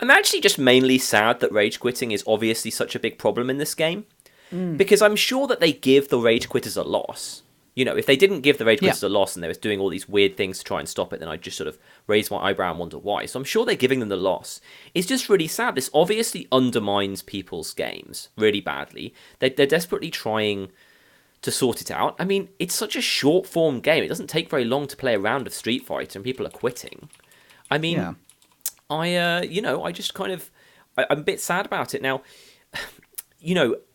I'm actually just mainly sad that rage quitting is obviously such a big problem in this game. Because I'm sure that they give the rage quitters a loss. You know, if they didn't give the rage quitters a loss and they was doing all these weird things to try and stop it, then I'd just sort of raise my eyebrow and wonder why. So I'm sure they're giving them the loss. It's just really sad. This obviously undermines people's games really badly. They're desperately trying to sort it out. I mean, it's such a short form game. It doesn't take very long to play a round of Street Fighter and people are quitting. I mean, I just kind of... I'm a bit sad about it. Now,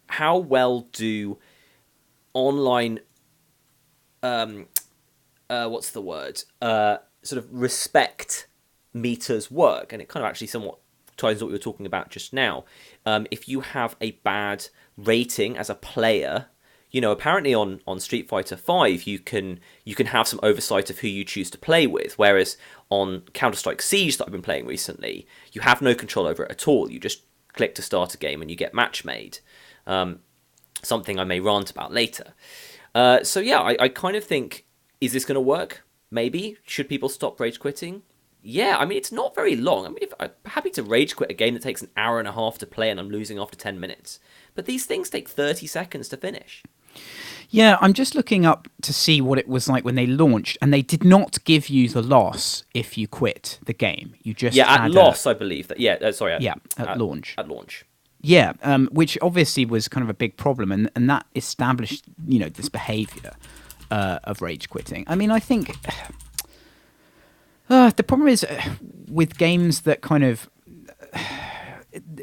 how well do online what's the word sort of respect meters work? And it kind of actually somewhat ties into what we were talking about just now. If you have a bad rating as a player, apparently on Street Fighter 5 you can have some oversight of who you choose to play with, whereas on Counter-Strike Siege that I've been playing recently, you have no control over it at all. You just click to start a game and you get match made. Something I may rant about later. I kind of think, is this going to work? Maybe. Should people stop rage quitting? Yeah, I mean, it's not very long. I mean, I'm happy to rage quit a game that takes an hour and a half to play and I'm losing after 10 minutes. But these things take 30 seconds to finish. Yeah, I'm just looking up to see what it was like when they launched, and they did not give you the loss if you quit the game. You just at loss, I believe that. At launch. At launch. Yeah, which obviously was kind of a big problem, and that established, this behaviour of rage quitting. I mean, I think the problem is with games that kind of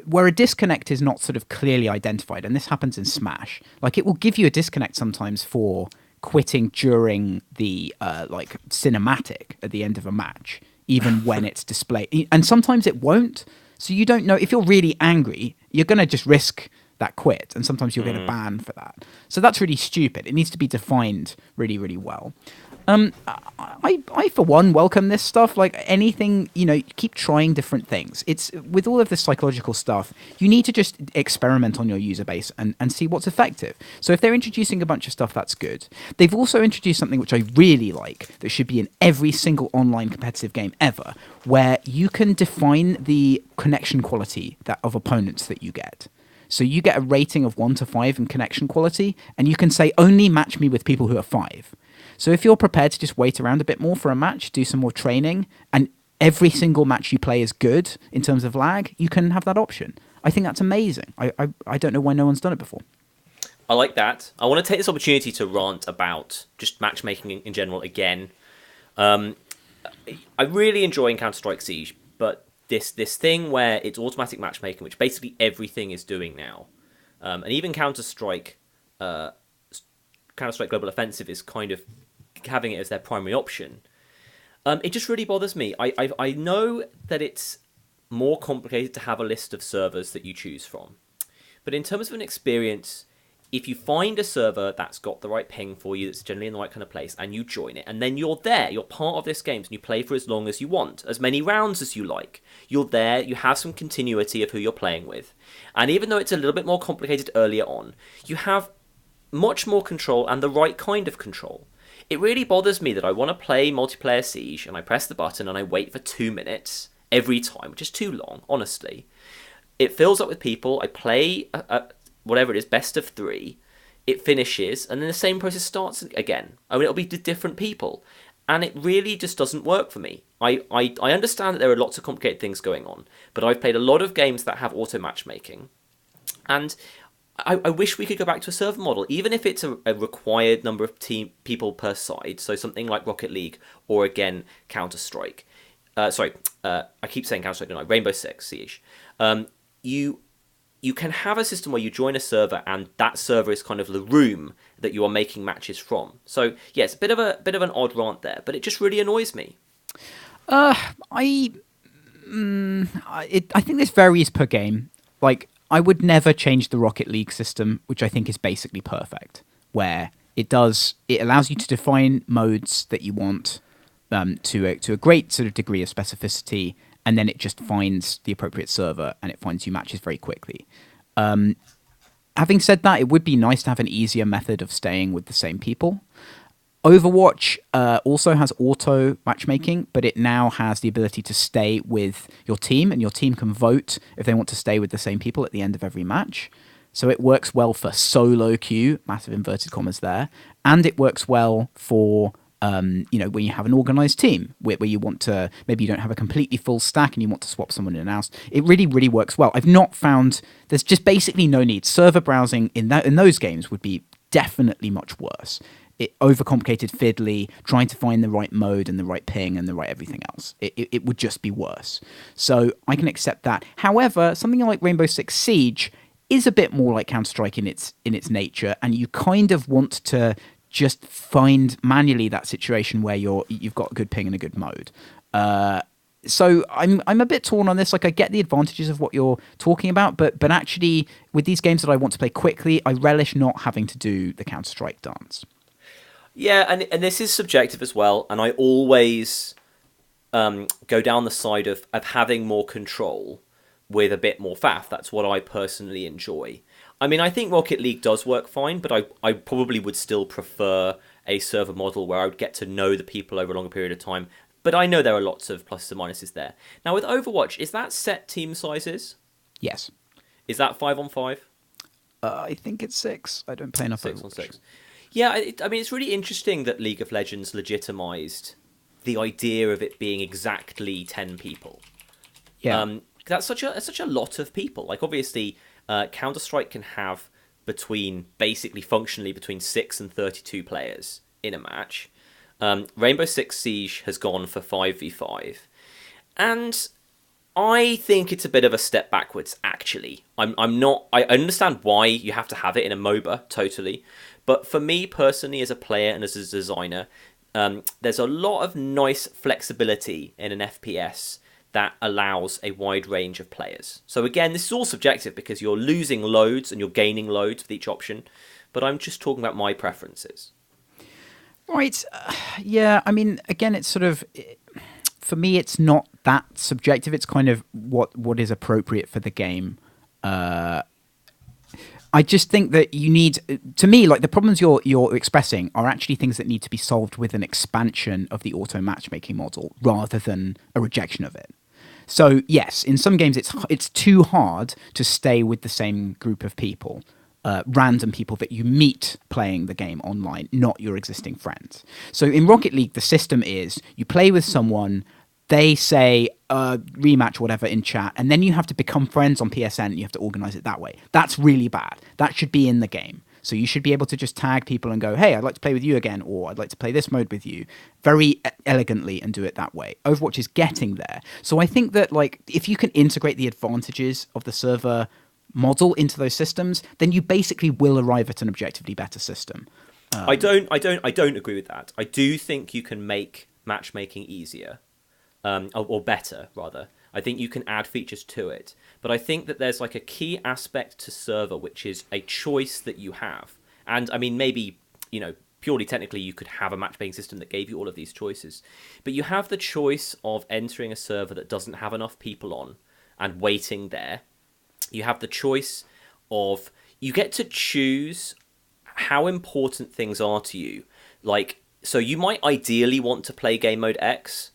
where a disconnect is not sort of clearly identified, and this happens in Smash. Like, it will give you a disconnect sometimes for quitting during the cinematic at the end of a match, even when it's displayed, and sometimes it won't. So you don't know, if you're really angry, you're going to just risk that quit, and sometimes you'll get a ban for that. So that's really stupid. It needs to be defined really, really well. I for one welcome this stuff. Like anything, keep trying different things. It's with all of this psychological stuff, you need to just experiment on your user base and see what's effective. So if they're introducing a bunch of stuff, that's good. They've also introduced something which I really like that should be in every single online competitive game ever, where you can define the connection quality of opponents that you get. So you get a rating of 1 to 5 in connection quality, and you can say only match me with people who are 5. So if you're prepared to just wait around a bit more for a match, do some more training, and every single match you play is good in terms of lag, you can have that option. I think that's amazing. I don't know why no one's done it before. I like that. I want to take this opportunity to rant about just matchmaking in general again. I really enjoy Counter-Strike Siege, but this thing where it's automatic matchmaking, which basically everything is doing now, and even Counter-Strike Global Offensive is kind of having it as their primary option. It just really bothers me. I know that it's more complicated to have a list of servers that you choose from, but in terms of an experience, if you find a server that's got the right ping for you, that's generally in the right kind of place, and you join it, and then you're there, you're part of this game, and you play for as long as you want, as many rounds as you like. You're there, you have some continuity of who you're playing with. And even though it's a little bit more complicated earlier on, you have much more control and the right kind of control. It really bothers me that I want to play multiplayer Siege, and I press the button and I wait for 2 minutes every time, which is too long, honestly. It fills up with people, I play whatever it is, best of 3, it finishes, and then the same process starts again. I mean, it'll be different people, and it really just doesn't work for me. I understand that there are lots of complicated things going on, but I've played a lot of games that have auto matchmaking, and I wish we could go back to a server model, even if it's a required number of people per side, so something like Rocket League, or again, Counter-Strike. I keep saying Counter-Strike, don't I? Rainbow Six Siege. You can have a system where you join a server and that server is kind of the room that you are making matches from. So, yeah, it's a bit of an odd rant there, but it just really annoys me. I think this varies per game. Like, I would never change the Rocket League system, which I think is basically perfect, where it allows you to define modes that you want to a great sort of degree of specificity, and then it just finds the appropriate server and it finds you matches very quickly. Having said that, it would be nice to have an easier method of staying with the same people. Overwatch also has auto matchmaking, but it now has the ability to stay with your team, and your team can vote if they want to stay with the same people at the end of every match. So it works well for solo queue, massive inverted commas there, and it works well for when you have an organized team where you want to, maybe you don't have a completely full stack and you want to swap someone in and out. It really, really works well. I've not found there's just basically no need. Server browsing in those games would be definitely much worse. It overcomplicated, fiddly, trying to find the right mode and the right ping and the right everything else. It would just be worse. So I can accept that. However, something like Rainbow Six Siege is a bit more like Counter-Strike in its nature, and you kind of want to just find manually that situation where you've got a good ping and a good mode. So I'm a bit torn on this. Like, I get the advantages of what you're talking about, but actually with these games that I want to play quickly, I relish not having to do the Counter-Strike dance. Yeah, and this is subjective as well, and I always go down the side of having more control with a bit more faff. That's what I personally enjoy. I mean, I think Rocket League does work fine, but I probably would still prefer a server model where I would get to know the people over a longer period of time. But I know there are lots of pluses and minuses there. Now, with Overwatch, is that set team sizes? Yes. Is that 5-on-5? I think it's 6. I don't play enough 6-on-6. Yeah, I mean, it's really interesting that League of Legends legitimized the idea of it being exactly 10 people. Yeah. That's such a lot of people. Like, obviously, Counter-Strike can have basically functionally between 6 and 32 players in a match. Rainbow Six Siege has gone for 5v5. And I think it's a bit of a step backwards, actually. I understand why you have to have it in a MOBA, totally. But for me personally, as a player and as a designer, there's a lot of nice flexibility in an FPS that allows a wide range of players. So again, this is all subjective because you're losing loads and you're gaining loads with each option. But I'm just talking about my preferences. Right. Yeah, I mean, again, it's sort of... For me, it's not that subjective. It's kind of what is appropriate for the game. I just think that you need, to me, like the problems you're expressing are actually things that need to be solved with an expansion of the auto matchmaking model rather than a rejection of it. So yes, in some games it's too hard to stay with the same group of people, random people that you meet playing the game online, not your existing friends. So in Rocket League, the system is you play with someone. They say rematch or whatever in chat, and then you have to become friends on PSN and you have to organize it that way. That's really bad. That should be in the game. So you should be able to just tag people and go, hey, I'd like to play with you again, or I'd like to play this mode with you, very elegantly, and do it that way. Overwatch is getting there. So I think that like if you can integrate the advantages of the server model into those systems, then you basically will arrive at an objectively better system. I don't agree with that. I do think you can make matchmaking easier. Or better, rather. I think you can add features to it. But I think that there's like a key aspect to server, which is a choice that you have. And I mean, maybe, purely technically, you could have a matchmaking system that gave you all of these choices. But you have the choice of entering a server that doesn't have enough people on and waiting there. You have the choice of, you get to choose how important things are to you. Like, so you might ideally want to play game mode X,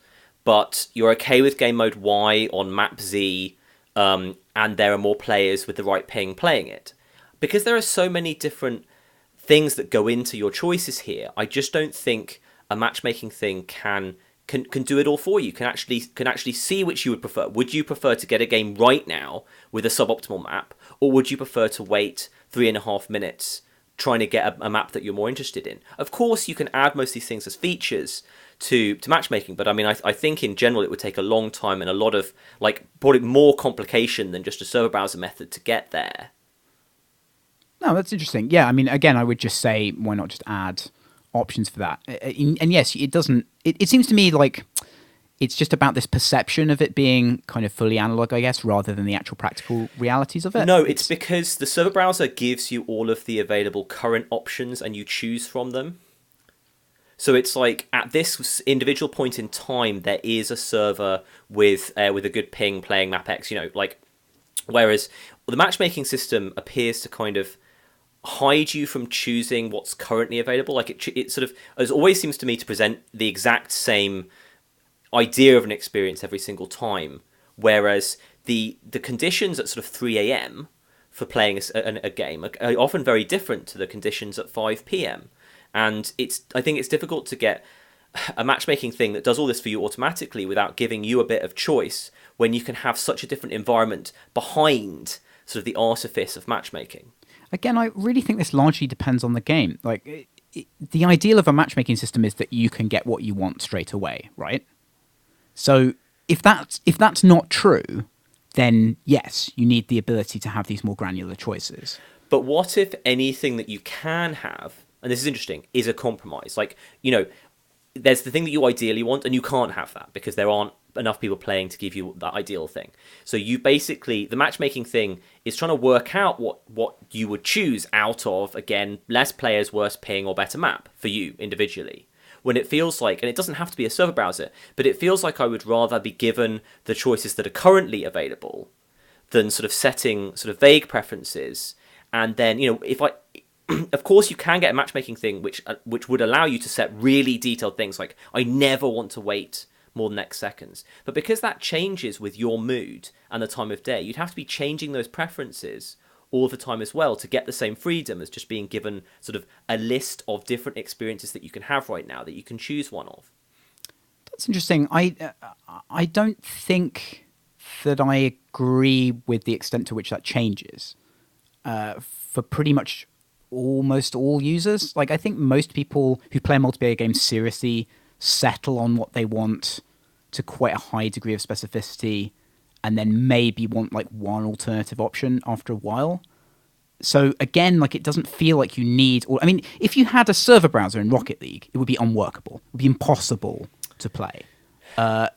but you're okay with game mode Y on map Z, and there are more players with the right ping playing it. Because there are so many different things that go into your choices here, I just don't think a matchmaking thing can do it all for you. Can actually see which you would prefer. Would you prefer to get a game right now with a suboptimal map, or would you prefer to wait 3.5 minutes trying to get a map that you're more interested in? Of course, you can add most of these things as features to matchmaking, but I mean, I think in general it would take a long time and a lot of probably more complication than just a server browser method to get there. No, that's interesting. Yeah, I mean, again, I would just say, why not just add options for that? And yes, it doesn't. It seems to me like it's just about this perception of it being kind of fully analog, I guess, rather than the actual practical realities of it. No, it's because the server browser gives you all of the available current options and you choose from them. So it's like at this individual point in time, there is a server with a good ping playing map X, whereas the matchmaking system appears to kind of hide you from choosing what's currently available. Like it sort of, it always seems to me to present the exact same idea of an experience every single time, whereas the conditions at sort of 3 a.m. for playing a game are often very different to the conditions at 5 p.m. And I think it's difficult to get a matchmaking thing that does all this for you automatically without giving you a bit of choice when you can have such a different environment behind sort of the artifice of matchmaking. Again, I really think this largely depends on the game. Like, the ideal of a matchmaking system is that you can get what you want straight away, right? So if that's not true, then yes, you need the ability to have these more granular choices. But what if anything that you can have, and this is interesting, is a compromise? Like, you know, there's the thing that you ideally want, and you can't have that because there aren't enough people playing to give you that ideal thing. So you basically, the matchmaking thing is trying to work out what you would choose out of, again, less players, worse ping, or better map for you individually. When it feels like, and it doesn't have to be a server browser, but it feels like I would rather be given the choices that are currently available than sort of setting sort of vague preferences. And then, you know, if I, of course, you can get a matchmaking thing which would allow you to set really detailed things like, I never want to wait more than X seconds. But because that changes with your mood and the time of day, you'd have to be changing those preferences all the time as well to get the same freedom as just being given sort of a list of different experiences that you can have right now that you can choose one of. That's interesting. I don't think that I agree with the extent to which that changes for pretty much almost all users. Like, I think most people who play a multiplayer game seriously settle on what they want to quite a high degree of specificity, and then maybe want like one alternative option after a while. So again, like, it doesn't feel like you need, or I mean, if you had a server browser in Rocket League, it would be unworkable. It would be impossible to play.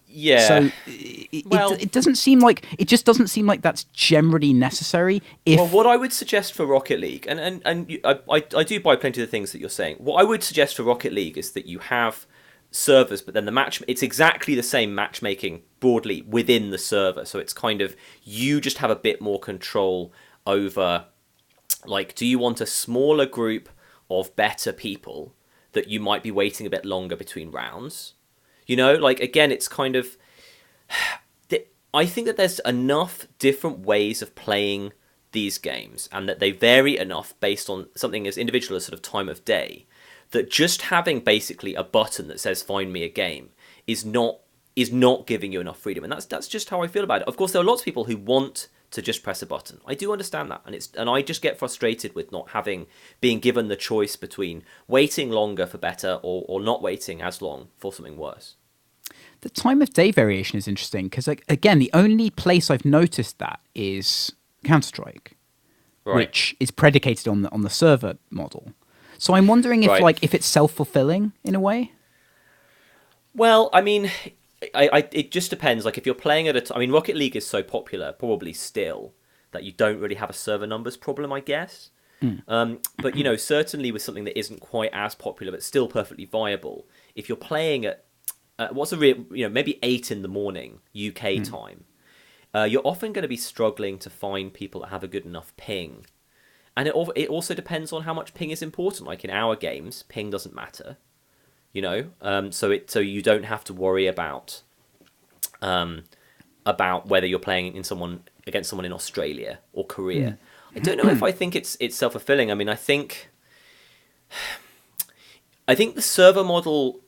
Yeah. So it doesn't seem like, it just doesn't seem like that's generally necessary. Well, what I would suggest for Rocket League, and I do buy plenty of the things that you're saying. What I would suggest for Rocket League is that you have servers, but then it's exactly the same matchmaking broadly within the server. So it's kind of, you just have a bit more control over, like, do you want a smaller group of better people that you might be waiting a bit longer between rounds? You know, like, again, it's kind of, I think that there's enough different ways of playing these games and that they vary enough based on something as individual as sort of time of day, that just having basically a button that says find me a game is not giving you enough freedom. And that's just how I feel about it. Of course, there are lots of people who want to just press a button. I do understand that. And I just get frustrated with not being given the choice between waiting longer for better or not waiting as long for something worse. The time of day variation is interesting because, like, again, the only place I've noticed that is Counter-Strike, Right. which is predicated on the server model. So I'm wondering if it's self-fulfilling in a way. Well, I mean, it just depends. Like, if you're playing at I mean, Rocket League is so popular, probably still, that you don't really have a server numbers problem, I guess. But, you know, certainly with something that isn't quite as popular but still perfectly viable, if you're playing at maybe 8 in the morning UK time, you're often going to be struggling to find people that have a good enough ping. And it also depends on how much ping is important. Like, in our games, ping doesn't matter, you know. So you don't have to worry about whether you're playing against someone in Australia or Korea. I don't know if I think it's self-fulfilling. I mean, I think the server model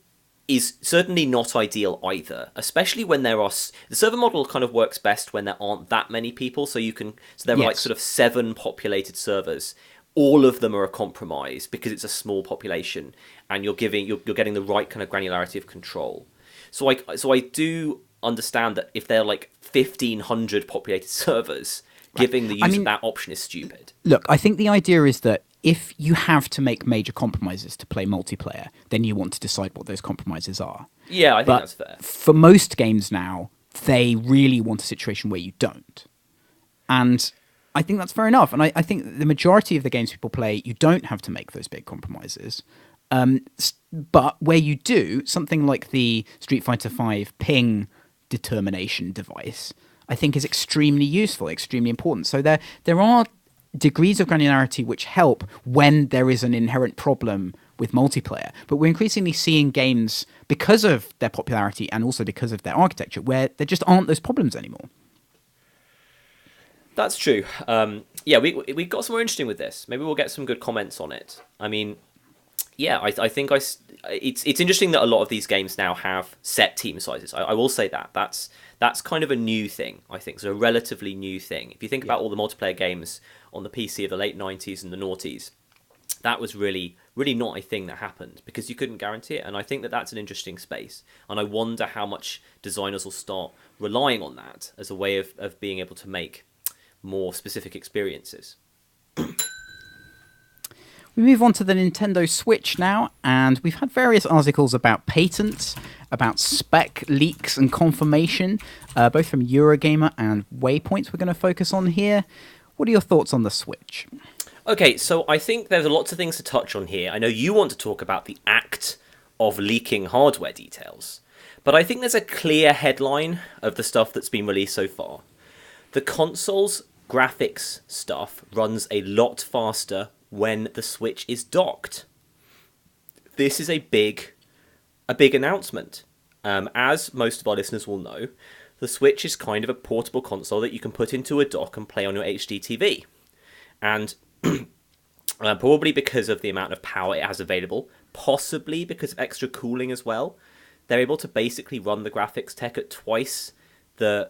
is certainly not ideal either, especially when the server model kind of works best when there aren't that many people, so there are like sort of 7 populated servers. All of them are a compromise because it's a small population, and you're getting the right kind of granularity of control. So I do understand that if they're like 1,500 populated servers, giving the user that option is stupid. Look, I think the idea is that if you have to make major compromises to play multiplayer, then you want to decide what those compromises are. Yeah, I think that's fair. For most games now, they really want a situation where you don't. And I think that's fair enough. And I think the majority of the games people play, you don't have to make those big compromises. But where you do, something like the Street Fighter V ping determination device, I think is extremely useful, extremely important. So there are degrees of granularity which help when there is an inherent problem with multiplayer. But we're increasingly seeing games, because of their popularity and also because of their architecture, where there just aren't those problems anymore. That's true. Yeah, we got somewhere interesting with this. Maybe we'll get some good comments on it. I mean, yeah, I think it's interesting that a lot of these games now have set team sizes. I will say that that's kind of a new thing. I think it's a relatively new thing. If you think about all the multiplayer games on the PC of the late 90s and the noughties, that was really not a thing that happened because you couldn't guarantee it. And I think that that's an interesting space. And I wonder how much designers will start relying on that as a way of being able to make more specific experiences. We move on to the Nintendo Switch now, and we've had various articles about patents, about spec leaks and confirmation, both from Eurogamer and Waypoint we're going to focus on here. What are your thoughts on the Switch? Okay, so I think there's lots of things to touch on here. I know you want to talk about the act of leaking hardware details, but I think there's a clear headline of the stuff that's been released so far. The console's graphics stuff runs a lot faster when the Switch is docked. This is a big announcement. As most of our listeners will know, the Switch is kind of a portable console that you can put into a dock and play on your HD TV. And probably because of the amount of power it has available, possibly because of extra cooling as well, they're able to basically run the graphics tech at twice the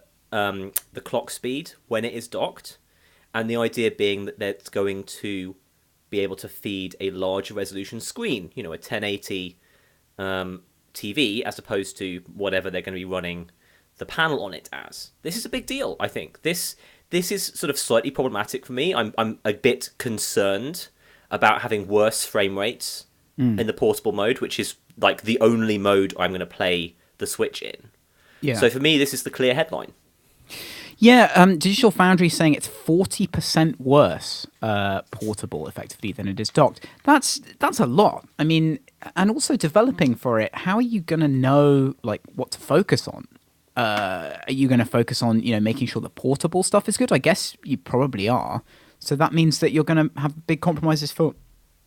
clock speed when it is docked. And the idea being that that's going to be able to feed a larger resolution screen, a 1080 TV, as opposed to whatever they're going to be running the panel on it as. This is a big deal, I think. This is sort of slightly problematic for me. I'm a bit concerned about having worse frame rates in the portable mode, which is like the only mode I'm going to play the Switch in. Yeah. So for me, this is the clear headline. Yeah, Digital Foundry saying it's 40% worse portable, effectively, than it is docked. That's a lot. I mean, and also developing for it, how are you going to know what to focus on? Are you going to focus on making sure the portable stuff is good? I guess you probably are. So that means that you're going to have big compromises for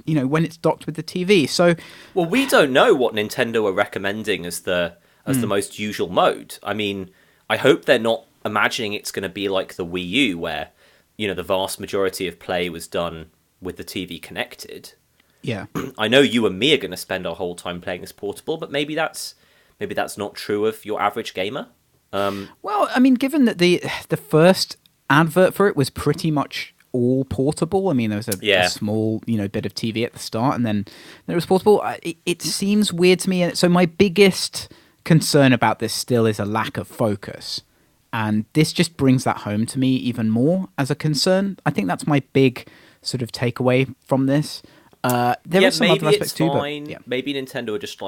when it's docked with the TV. So, well, we don't know what Nintendo are recommending as the most usual mode. I mean, I hope they're not imagining it's going to be like the Wii U, where the vast majority of play was done with the TV connected. Yeah, I know you and me are going to spend our whole time playing this portable, but maybe that's not true of your average gamer. Well, I mean, given that the first advert for it was pretty much all portable. I mean, there was a small bit of TV at the start, and then it was portable. It seems weird to me. So my biggest concern about this still is a lack of focus. And this just brings that home to me even more as a concern. I think that's my big sort of takeaway from this. There is some other aspects too, but maybe Nintendo are just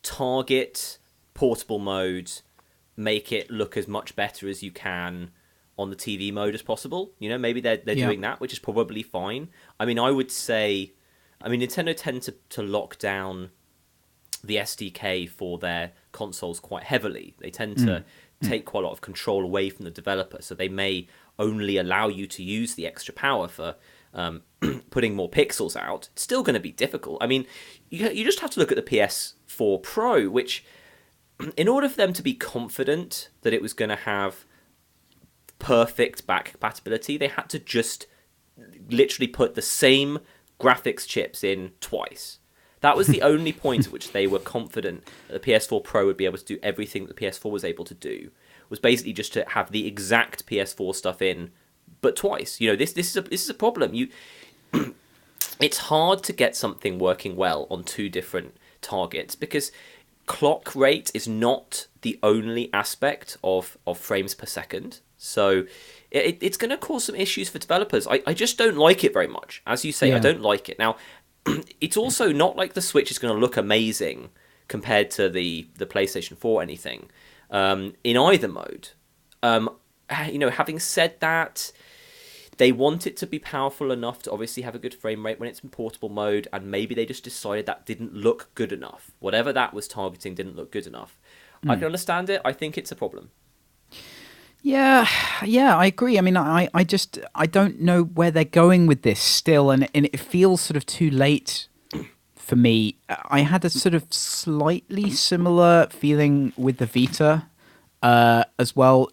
target portable mode, make it look as much better as you can on the TV mode as possible. Maybe they're doing that, which is probably fine. I mean, I would say, Nintendo tend to lock down the SDK for their consoles quite heavily. They tend to take quite a lot of control away from the developer, so they may only allow you to use the extra power for putting more pixels out. It's still going to be difficult. I mean, you just have to look at the PS4 Pro, which, in order for them to be confident that it was going to have perfect back compatibility, they had to just literally put the same graphics chips in twice. That was the only point at which they were confident that the PS4 Pro would be able to do everything that the PS4 was able to do, was basically just to have the exact PS4 stuff in, but twice. This is a problem. It's hard to get something working well on two different targets, because clock rate is not the only aspect of frames per second. So it's going to cause some issues for developers. I just don't like it very much. As you say, I don't like it. Now, it's also not like the Switch is going to look amazing compared to the PlayStation 4 or anything in either mode. Having said that, they want it to be powerful enough to obviously have a good frame rate when it's in portable mode, and maybe they just decided that didn't look good enough. Whatever that was targeting didn't look good enough. I can understand it. I think it's a problem. Yeah, yeah, I agree. I mean, I don't know where they're going with this still, and it feels sort of too late for me. I had a sort of slightly similar feeling with the Vita as well.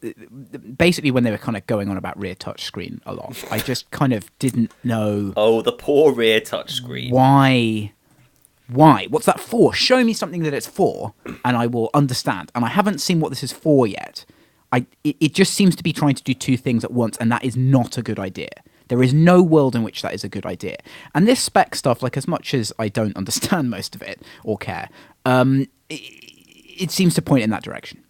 Basically, when they were kind of going on about rear touchscreen a lot, I just kind of didn't know Oh, the poor rear touchscreen. why. Why? What's that for? Show me something that it's for, and I will understand. And I haven't seen what this is for yet. It just seems to be trying to do two things at once, and that is not a good idea. There is no world in which that is a good idea. And this spec stuff, like as much as I don't understand most of it or care, it seems to point in that direction.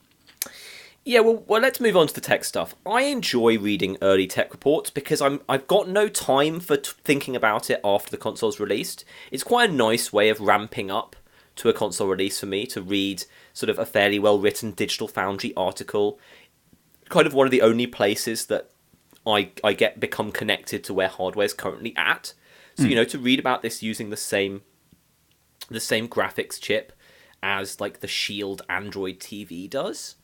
Yeah, well, let's move on to the tech stuff. I enjoy reading early tech reports because I've got no time for thinking about it after the console's released. It's quite a nice way of ramping up to a console release for me to read sort of a fairly well-written Digital Foundry article. Kind of one of the only places that I become connected to where hardware is currently at. So, to read about this using the same graphics chip as like the Shield Android TV does.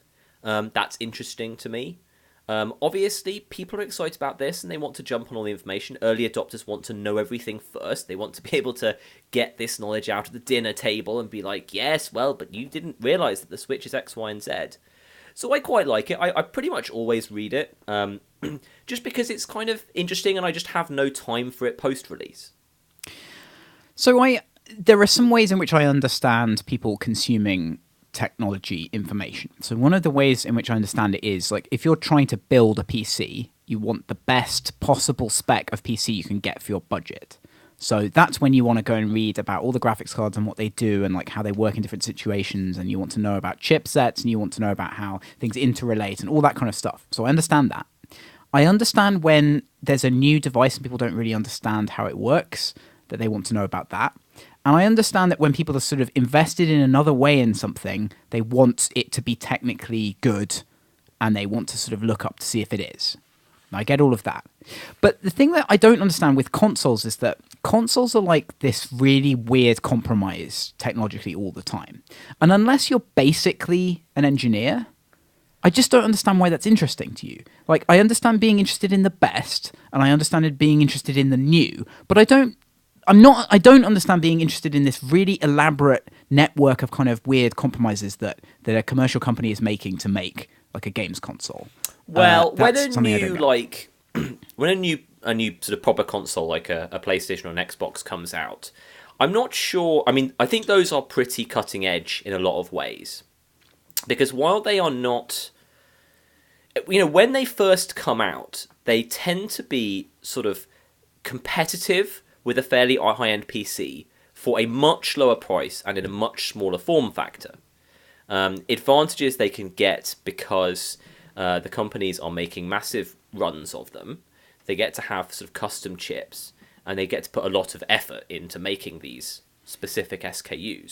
That's interesting to me. Obviously, people are excited about this and they want to jump on all the information. Early adopters want to know everything first. They want to be able to get this knowledge out of the dinner table and be like, yes, well, but you didn't realise that the Switch is X, Y, and Z. So I quite like it. I pretty much always read it, just because it's kind of interesting and I just have no time for it post-release. So there are some ways in which I understand people consuming technology information. So one of the ways in which I understand it is, like, if you're trying to build a PC, you want the best possible spec of PC you can get for your budget. So that's when you want to go and read about all the graphics cards and what they do and like how they work in different situations, and you want to know about chipsets and you want to know about how things interrelate and all that kind of stuff. So I understand that. I understand when there's a new device and people don't really understand how it works, that they want to know about that. And I understand that when people are sort of invested in another way in something, they want it to be technically good and they want to sort of look up to see if it is. I get all of that. But the thing that I don't understand with consoles is that consoles are like this really weird compromise technologically all the time. And unless you're basically an engineer, I just don't understand why that's interesting to you. Like, I understand being interested in the best, and I understand being interested in the new, but I don't understand being interested in this really elaborate network of kind of weird compromises that a commercial company is making to make like a games console. Well, when That's a something I don't new get. like when a new sort of proper console like a PlayStation or an Xbox comes out, I'm not sure. I mean, I think those are pretty cutting edge in a lot of ways, because while they are not, when they first come out, they tend to be sort of competitive with a fairly high-end PC for a much lower price and in a much smaller form factor. Advantages they can get because the companies are making massive runs of them. They get to have sort of custom chips, and they get to put a lot of effort into making these specific SKUs.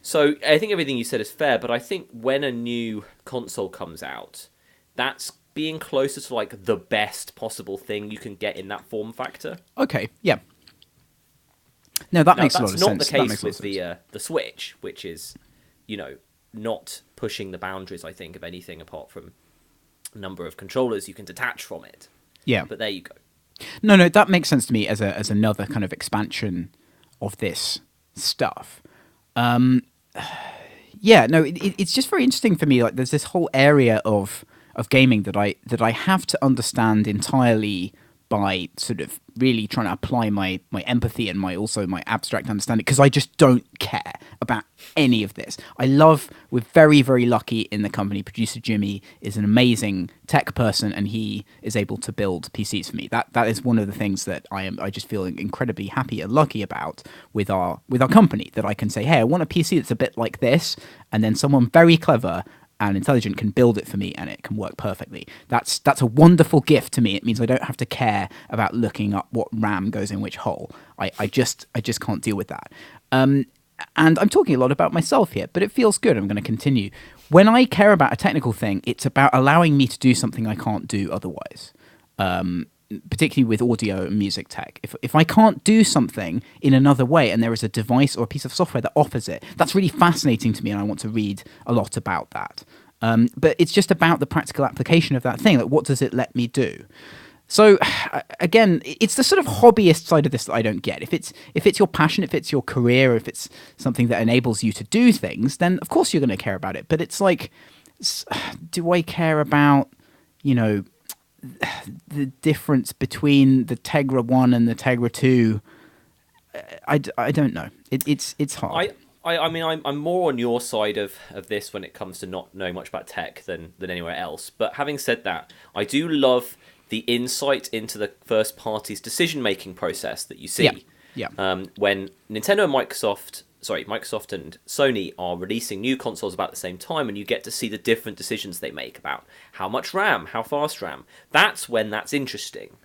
So I think everything you said is fair, but I think when a new console comes out, that's being closer to like the best possible thing you can get in that form factor. Okay, yeah. No, that makes a lot of sense. That's not the case with the Switch, which is, not pushing the boundaries, I think, of anything apart from a number of controllers you can detach from it. Yeah. But there you go. No, that makes sense to me as another kind of expansion of this stuff. Yeah, no, it's just very interesting for me. Like, there's this whole area of gaming that I have to understand entirely by sort of really trying to apply my empathy and my abstract understanding, because I just don't care about any of this. We're very, very lucky in the company. Producer Jimmy is an amazing tech person, and he is able to build PCs for me. That is one of the things that I just feel incredibly happy and lucky about with our company, that I can say, hey, I want a PC that's a bit like this, and then someone very clever and intelligent can build it for me, and it can work perfectly. That's a wonderful gift to me. It means I don't have to care about looking up what RAM goes in which hole. I just can't deal with that. And I'm talking a lot about myself here, but it feels good. I'm going to continue. When I care about a technical thing, it's about allowing me to do something I can't do otherwise. Particularly with audio and music tech. If I can't do something in another way and there is a device or a piece of software that offers it, that's really fascinating to me, and I want to read a lot about that. But it's just about the practical application of that thing. Like, what does it let me do? So again, it's the sort of hobbyist side of this that I don't get. If it's your passion, if it's your career, if it's something that enables you to do things, then of course you're going to care about it. But it's like, do I care about, the difference between the Tegra 1 and the Tegra 2? I don't know. It's hard. I mean, I'm more on your side of this when it comes to not knowing much about tech than anywhere else. But having said that, I do love the insight into the first party's decision-making process that you see. Yeah. When Nintendo and Microsoft and Sony are releasing new consoles about the same time, and you get to see the different decisions they make about how much RAM, how fast RAM. That's when that's interesting.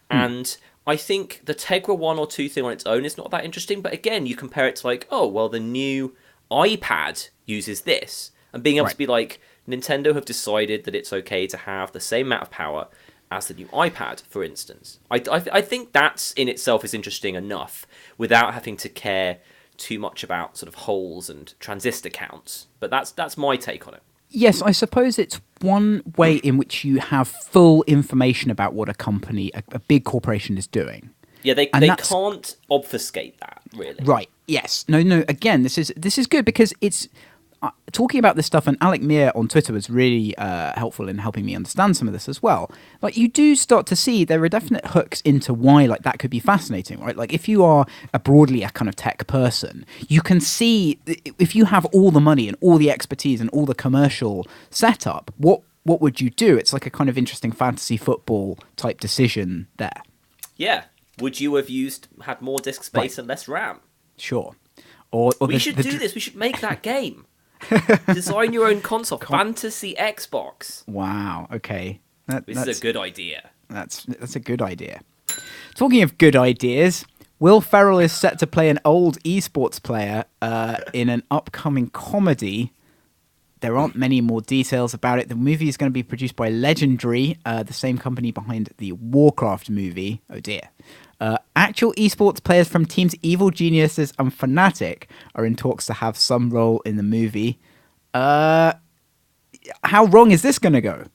And I think the Tegra 1 or 2 thing on its own is not that interesting, but again, you compare it to like, oh, well, the new iPad uses this. And being able to be like, Nintendo have decided that it's okay to have the same amount of power as the new iPad, for instance. I think that's in itself is interesting enough without having to care too much about sort of holes and transistor counts. But that's my take on it. Yes, I suppose it's one way in which you have full information about what a company, a big corporation, is doing. Yeah, they can't obfuscate that, really. Right. Yes. No. Again, this is good because it's talking about this stuff, and Alec Meir on Twitter was really helpful in helping me understand some of this as well. Like, you do start to see there are definite hooks into why like that could be fascinating, right? Like, if you are broadly a kind of tech person, you can see if you have all the money and all the expertise and all the commercial setup, what would you do? It's like a kind of interesting fantasy football type decision there. Yeah. Would you have had more disk space and less RAM? Sure. Or we should do this. We should make that game. Design your own console. Fantasy Xbox. Wow. Okay. This is a good idea. That's a good idea. Talking of good ideas, Will Ferrell is set to play an old eSports player in an upcoming comedy. There aren't many more details about it. The movie is going to be produced by Legendary, the same company behind the Warcraft movie. Oh dear. Actual esports players from teams Evil Geniuses and Fnatic are in talks to have some role in the movie. How wrong is this going to go?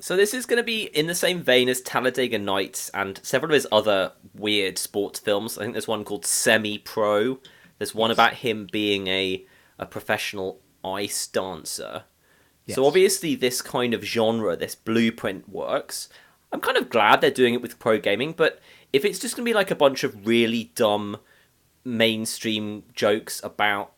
So this is going to be in the same vein as Talladega Nights and several of his other weird sports films. I think there's one called Semi-Pro. There's one about him being a professional ice dancer. Yes. So obviously this kind of genre, this blueprint works. I'm kind of glad they're doing it with pro gaming, but if it's just going to be like a bunch of really dumb mainstream jokes about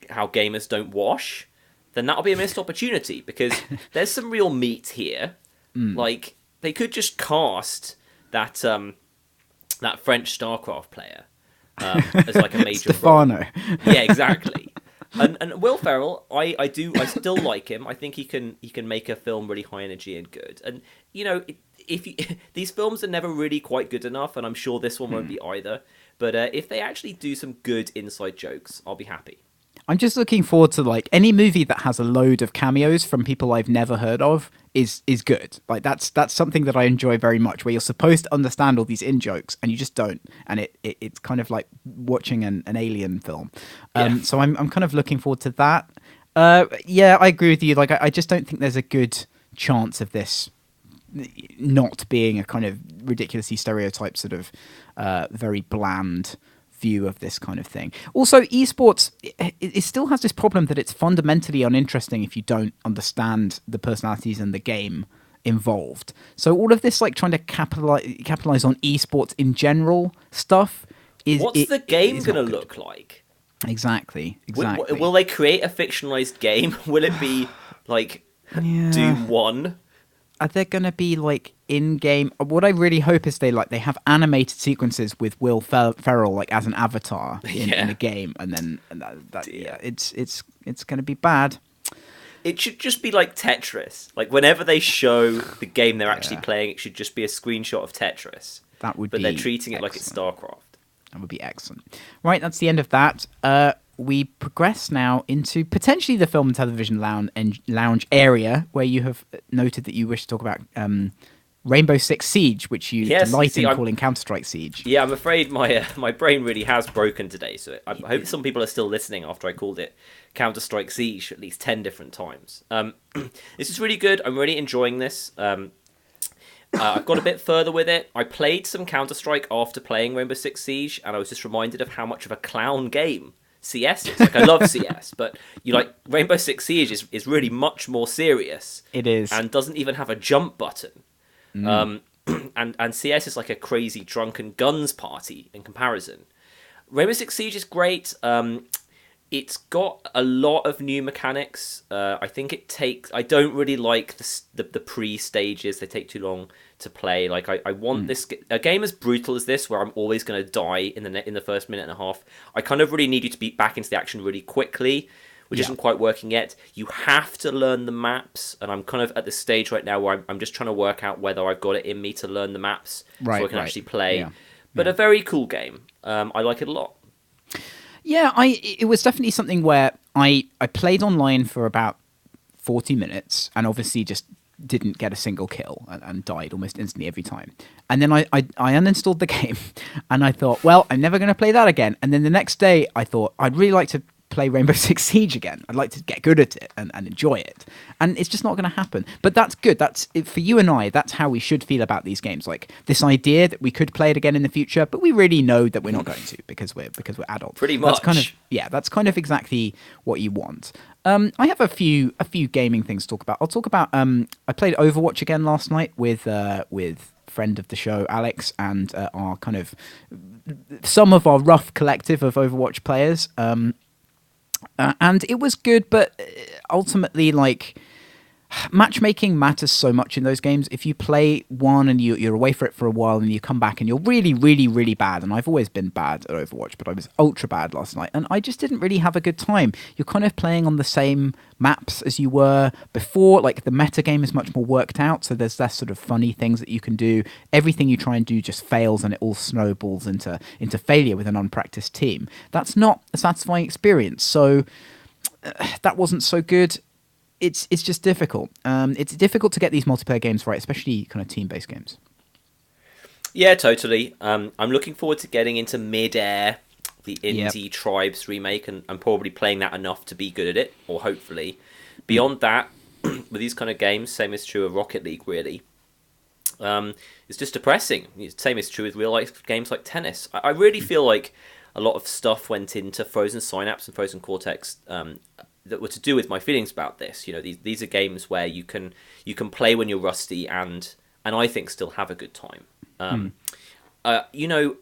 how gamers don't wash, then that'll be a missed opportunity because there's some real meat here. Like, they could just cast that French StarCraft player as like a major Stefano. Yeah, exactly. And Will Ferrell, I still like him. I think he can make a film really high energy and good. And these films are never really quite good enough, and I'm sure this one won't be either. But if they actually do some good inside jokes, I'll be happy. I'm just looking forward to like any movie that has a load of cameos from people I've never heard of is good. Like that's something that I enjoy very much, where you're supposed to understand all these in jokes and you just don't, and it's kind of like watching an alien film. So I'm kind of looking forward to that. Yeah, I agree with you. Like I just don't think there's a good chance of this not being a kind of ridiculously stereotyped sort of very bland view of this kind of thing. Also, esports, it still has this problem that it's fundamentally uninteresting if you don't understand the personalities and the game involved. So all of this like trying to capitalize on esports in general stuff is what's the game going to look like? Exactly. Will they create a fictionalized game? Will it be like Doom 1? Are there going to be like in-game? What I really hope is they have animated sequences with Will Ferrell like as an avatar in a game, and then it's going to be bad. It should just be like Tetris. Like whenever they show the game they're actually playing, it should just be a screenshot of Tetris. But they're treating it like it's StarCraft. That would be excellent. Right, that's the end of that. We progress now into potentially the film and television lounge area, where you have noted that you wish to talk about Rainbow Six Siege, which you delight in calling Counter-Strike Siege. Yeah, I'm afraid my brain really has broken today, so I hope some people are still listening after I called it Counter-Strike Siege at least 10 different times. This is really good. I'm really enjoying this. I've got a bit further with it. I played some Counter-Strike after playing Rainbow Six Siege, and I was just reminded of how much of a clown game CS is. Like, I love CS, but Rainbow Six Siege is really much more serious. It is. And doesn't even have a jump button. And CS is like a crazy drunken guns party in comparison. Rainbow Six Siege is great. It's got a lot of new mechanics. I think I don't really like the pre-stages. They take too long to play. Like I want a game as brutal as this, where I'm always going to die in the first minute and a half. I kind of really need you to be back into the action really quickly, which isn't quite working yet. You have to learn the maps, and I'm kind of at this stage right now where I'm just trying to work out whether I've got it in me to learn the maps so I can actually play. Yeah. But a very cool game. I like it a lot. Yeah, it was definitely something where I played online for about 40 minutes and obviously just didn't get a single kill and died almost instantly every time. And then I uninstalled the game and I thought, well, I'm never going to play that again. And then the next day I thought, I'd really like to play Rainbow Six Siege again. I'd like to get good at it and enjoy it. And it's just not going to happen. But that's good. That's for you and I, that's how we should feel about these games. Like this idea that we could play it again in the future, but we really know that we're not going to because we're adults. Pretty much. That's kind of exactly what you want. I have a few gaming things to talk about. I'll talk about I played Overwatch again last night with friend of the show Alex and our kind of some of our rough collective of Overwatch players. And it was good, but ultimately, like, matchmaking matters so much in those games. If you play one and you're away for it for a while and you come back and you're really, really, really bad, and I've always been bad at Overwatch, but I was ultra bad last night, and I just didn't really have a good time. You're kind of playing on the same maps as you were before. Like, the meta game is much more worked out, so there's less sort of funny things that you can do. Everything you try and do just fails, and it all snowballs into failure with an unpracticed team. That's not a satisfying experience, so that wasn't so good. It's just difficult. It's difficult to get these multiplayer games right, especially kind of team-based games. Yeah, totally. I'm looking forward to getting into Mid-Air, the Indie Tribes remake, and I'm probably playing that enough to be good at it, or hopefully. Beyond that, with these kind of games, same is true of Rocket League, really. It's just depressing. Same is true with real-life games like tennis. I really feel like a lot of stuff went into Frozen Synapse and Frozen Cortex that were to do with my feelings about this. You know, these are games where you can play when you're rusty and I think still have a good time. You know,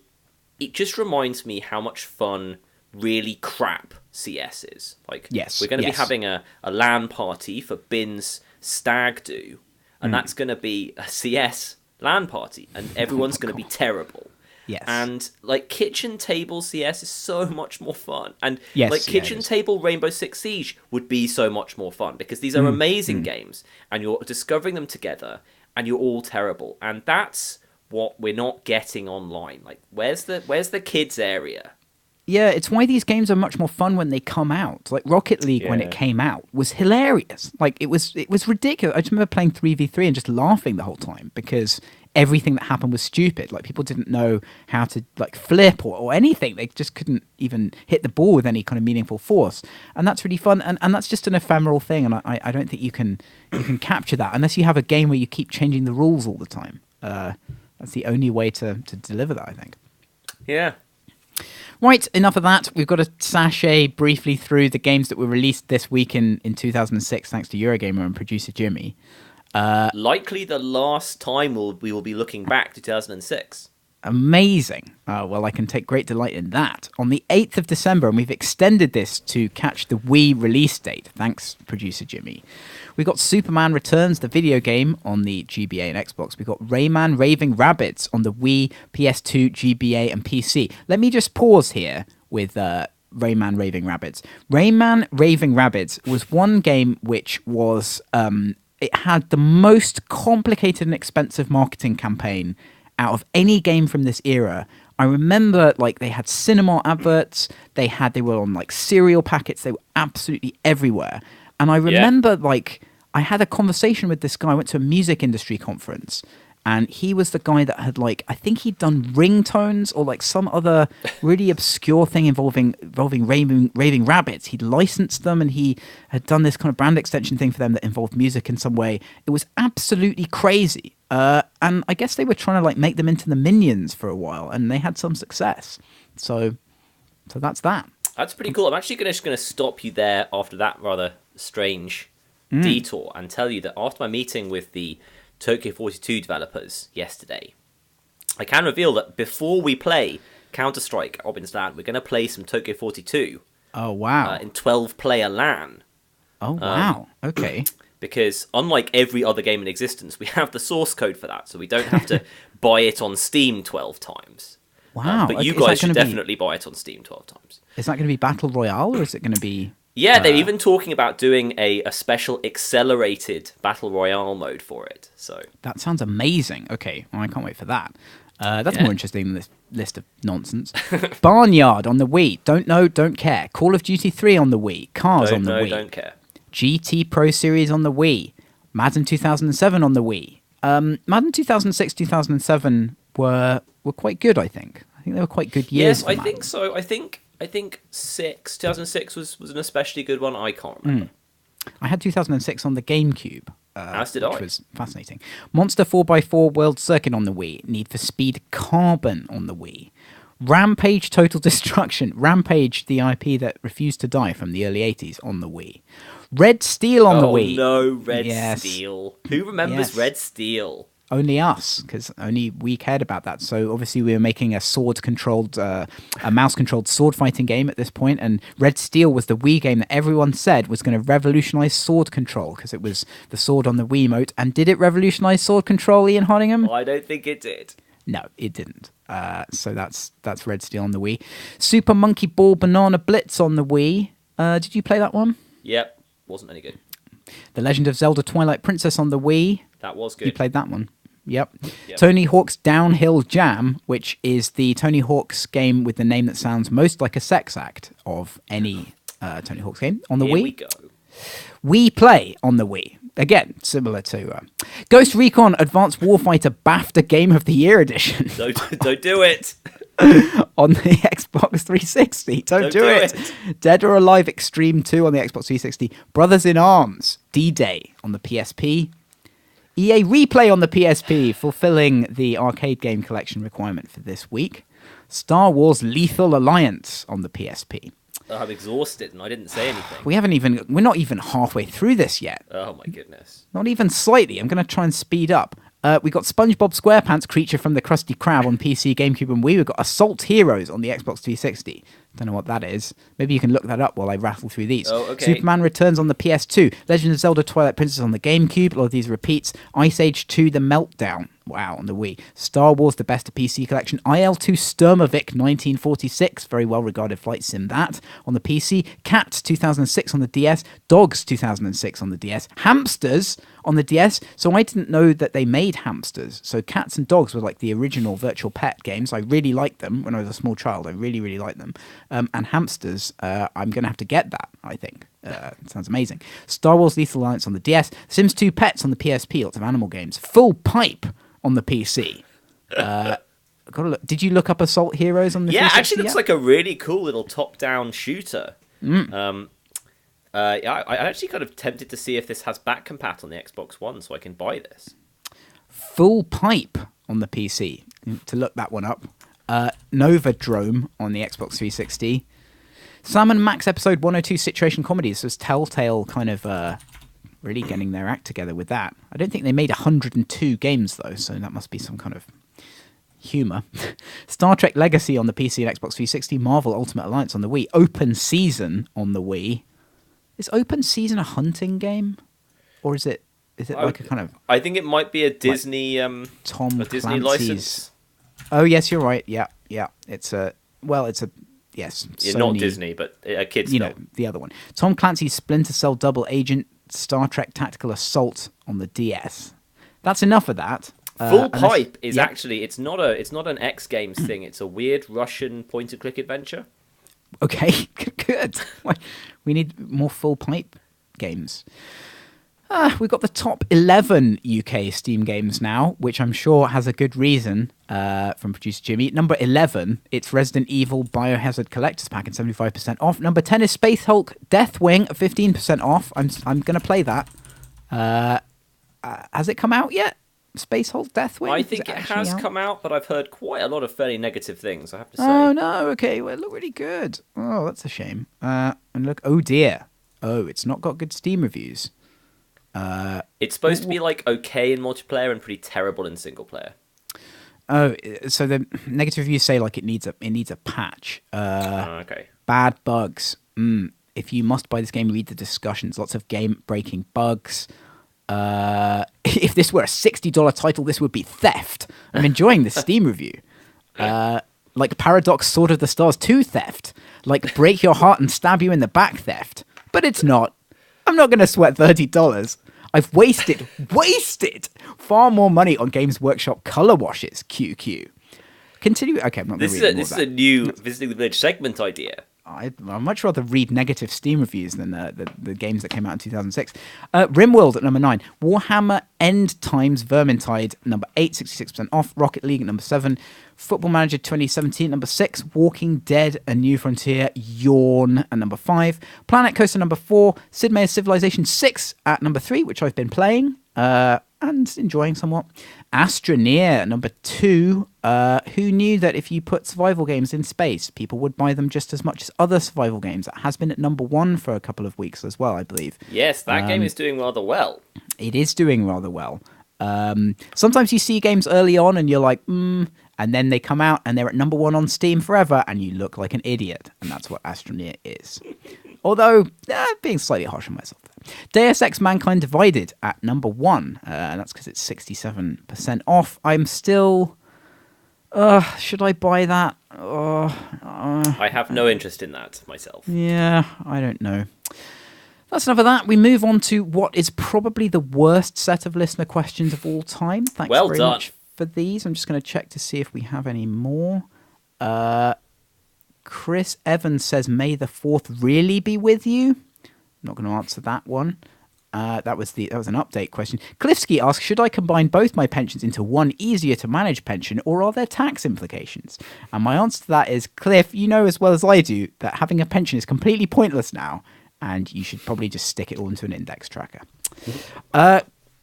it just reminds me how much fun really crap CS is. Like, we're going to be having a LAN party for Bin's Stag Do, and that's going to be a CS LAN party, and everyone's going to be terrible. Yes. And like kitchen table CS is so much more fun. And like kitchen table Rainbow Six Siege would be so much more fun because these are amazing games and you're discovering them together and you're all terrible. And that's what we're not getting online. Like where's the kids area? Yeah, it's why these games are much more fun when they come out. Like Rocket League when it came out was hilarious. Like it was ridiculous. I just remember playing 3v3 and just laughing the whole time because everything that happened was stupid. Like people didn't know how to like flip or anything. They just couldn't even hit the ball with any kind of meaningful force. And that's really fun. And that's just an ephemeral thing. And I don't think you can capture that unless you have a game where you keep changing the rules all the time. That's the only way to deliver that, I think. Yeah. Right, enough of that. We've got to sashay briefly through the games that were released this week in 2006, thanks to Eurogamer and producer Jimmy. Likely the last time we will be looking back to 2006. Amazing. Well, I can take great delight in that. On the 8th of December, and we've extended this to catch the Wii release date. Thanks, producer Jimmy. We got Superman Returns, the video game, on the GBA and Xbox. We got Rayman Raving Rabbids on the Wii, PS2, GBA, and PC. Let me just pause here with Rayman Raving Rabbids. Rayman Raving Rabbids was one game which was... it had the most complicated and expensive marketing campaign out of any game from this era. I remember, like, they had cinema adverts, they were on, like, cereal packets, they were absolutely everywhere. And I remember, like, I had a conversation with this guy, I went to a music industry conference, and he was the guy that had like, I think he'd done ringtones or like some other really obscure thing involving raving rabbits. He'd licensed them, and he had done this kind of brand extension thing for them that involved music in some way. It was absolutely crazy. And I guess they were trying to like make them into the Minions for a while, and they had some success. So that's that. That's pretty cool. I'm actually just going to stop you there after that rather strange detour and tell you that after my meeting with the Tokyo 42 developers yesterday, I can reveal that before we play Counter-Strike at Robin's LAN, we're going to play some Tokyo 42. Oh, wow. In 12-player LAN. Oh, wow. Okay. Because unlike every other game in existence, we have the source code for that, so we don't have to buy it on Steam 12 times. Wow. But you guys should definitely buy it on Steam 12 times. Is that going to be Battle Royale, or is it going to be... Yeah, they're even talking about doing a special accelerated Battle Royale mode for it. So that sounds amazing. Okay, well, I can't wait for that. That's more interesting than this list of nonsense. Barnyard on the Wii. Don't know, don't care. Call of Duty 3 on the Wii. Cars on the Wii. Don't care. GT Pro Series on the Wii. Madden 2007 on the Wii. Madden 2006, 2007 were quite good, I think. I think they were quite good years. Yes, I think so. I think 2006 was an especially good one. I can't remember. I had 2006 on the GameCube. As did I. Which was fascinating. Monster 4x4 World Circuit on the Wii. Need for Speed Carbon on the Wii. Rampage Total Destruction. Rampage, the IP that refused to die from the early 80s on the Wii. Red Steel on the Wii. Oh no, Red Steel. Who remembers Red Steel? Only us, because only we cared about that. So obviously we were making a mouse-controlled sword fighting game at this point, and Red Steel was the Wii game that everyone said was going to revolutionize sword control, because it was the sword on the Wiimote. And did it revolutionize sword control, Ian Hardingham? Well, I don't think it did. No, it didn't. So that's Red Steel on the Wii. Super Monkey Ball Banana Blitz on the Wii. Did you play that one? Yep, wasn't any good. The Legend of Zelda Twilight Princess on the Wii. That was good. You played that one. Yep. Tony Hawk's Downhill Jam, which is the Tony Hawk's game with the name that sounds most like a sex act of any Tony Hawk's game on the Wii. Here we go. Wii Play on the Wii. Again, similar to Ghost Recon Advanced Warfighter BAFTA Game of the Year Edition. Don't do it. On the Xbox 360. Don't do it. Dead or Alive Extreme 2 on the Xbox 360. Brothers in Arms D-Day on the PSP. EA Replay on the PSP, fulfilling the arcade game collection requirement for this week. Star Wars Lethal Alliance on the PSP. Oh, I'm exhausted and I didn't say anything. We're not even halfway through this yet. Oh my goodness. Not even slightly. I'm going to try and speed up. We got SpongeBob SquarePants Creature from the Krusty Krab on PC, GameCube, and Wii. We've got Assault Heroes on the Xbox 360. Don't know what that is. Maybe you can look that up while I rattle through these. Oh, okay. Superman Returns on the PS2. Legend of Zelda Twilight Princess on the GameCube. A lot of these repeats. Ice Age 2 The Meltdown. Wow, on the Wii. Star Wars The Best of PC Collection. IL-2 Sturmovik 1946. Very well regarded flight sim that. On the PC. Cats 2006 on the DS. Dogs 2006 on the DS. Hamsters on the DS. So I didn't know that they made hamsters. So Cats and Dogs were like the original virtual pet games. I really liked them when I was a small child. I really, really liked them. And Hamsters, I'm going to have to get that, I think. It sounds amazing. Star Wars Lethal Alliance on the DS. Sims 2 Pets on the PSP. Lots of animal games. Full Pipe on the PC. Gotta look. Did you look up Assault Heroes on the 360? Yeah, actually looks like a really cool little top-down shooter. I actually kind of tempted to see if this has back compat on the Xbox One so I can buy this. Full Pipe on the PC. To look that one up. Novodrome on the Xbox 360. Sam and Max episode 102 Situation Comedy. This was Telltale kind of really getting their act together with that. I don't think they made 102 games though, so that must be some kind of humour. Star Trek Legacy on the PC and Xbox 360. Marvel Ultimate Alliance on the Wii. Open Season on the Wii. Is Open Season a hunting game? Or is it like a kind of... I think it might be a Disney Tom a Disney Clancy's license. Oh, yes, you're right. Yeah. Yes. Yeah, Sony, not Disney, but a kid's you film. know, the other one. Tom Clancy's Splinter Cell Double Agent Star Trek Tactical Assault on the DS. That's enough of that. Full Pipe is actually it's not an X Games thing. It's a weird Russian point and click adventure. Okay, good. We need more Full Pipe games. We've got the top 11 UK Steam games now, which I'm sure has a good reason from producer Jimmy. Number 11, it's Resident Evil Biohazard Collector's Pack at 75% off. Number 10 is Space Hulk Deathwing at 15% off. I'm going to play that. Has it come out yet? Space Hulk Deathwing? I think it has come out, but I've heard quite a lot of fairly negative things, I have to say. Oh, no. Okay. Well, it looked really good. Oh, that's a shame. And look, oh dear. Oh, it's not got good Steam reviews. It's supposed to be like okay in multiplayer and pretty terrible in single player. Oh, so the negative reviews say like it needs a patch. Okay. Bad bugs. If you must buy this game, read the discussions. Lots of game-breaking bugs. If this were a $60 title, this would be theft. I'm enjoying the Steam review. Like Paradox Sword of the Stars 2 theft. Like Break Your Heart and Stab You in the Back theft. But it's not. I'm not going to sweat $30. I've wasted far more money on Games Workshop color washes, QQ. Continue. Okay, I'm not going to read This is a new Visiting the Village segment idea. I'd much rather read negative Steam reviews than the games that came out in 2006. RimWorld at number 9. Warhammer End Times Vermintide, number 8, 66% off. Rocket League at number 7. Football Manager 2017, number 6. Walking Dead, A New Frontier, Yawn at number 5. Planet Coaster number 4. Sid Meier's Civilization 6 at number 3, which I've been playing and enjoying somewhat. Astroneer at number 2. Who knew that if you put survival games in space, people would buy them just as much as other survival games? It has been at number 1 for a couple of weeks as well, I believe. Yes, that game is doing rather well. It is doing rather well. Sometimes you see games early on and you're like, and then they come out and they're at number 1 on Steam forever and you look like an idiot. And that's what Astroneer is. Although, being slightly harsh on myself there. Deus Ex Mankind Divided at number 1. And that's because it's 67% off. I'm still... should I buy that? I have no interest in that myself. Yeah, I don't know. That's enough of that. We move on to what is probably the worst set of listener questions of all time. Thanks very much for these. I'm just going to check to see if we have any more. Chris Evans says, "May the 4th really be with you?" I'm not going to answer that one. That was an update question. Cliffsky asks, should I combine both my pensions into one easier to manage pension, or are there tax implications? And my answer to that is, Cliff, you know as well as I do that having a pension is completely pointless now, and you should probably just stick it all into an index tracker.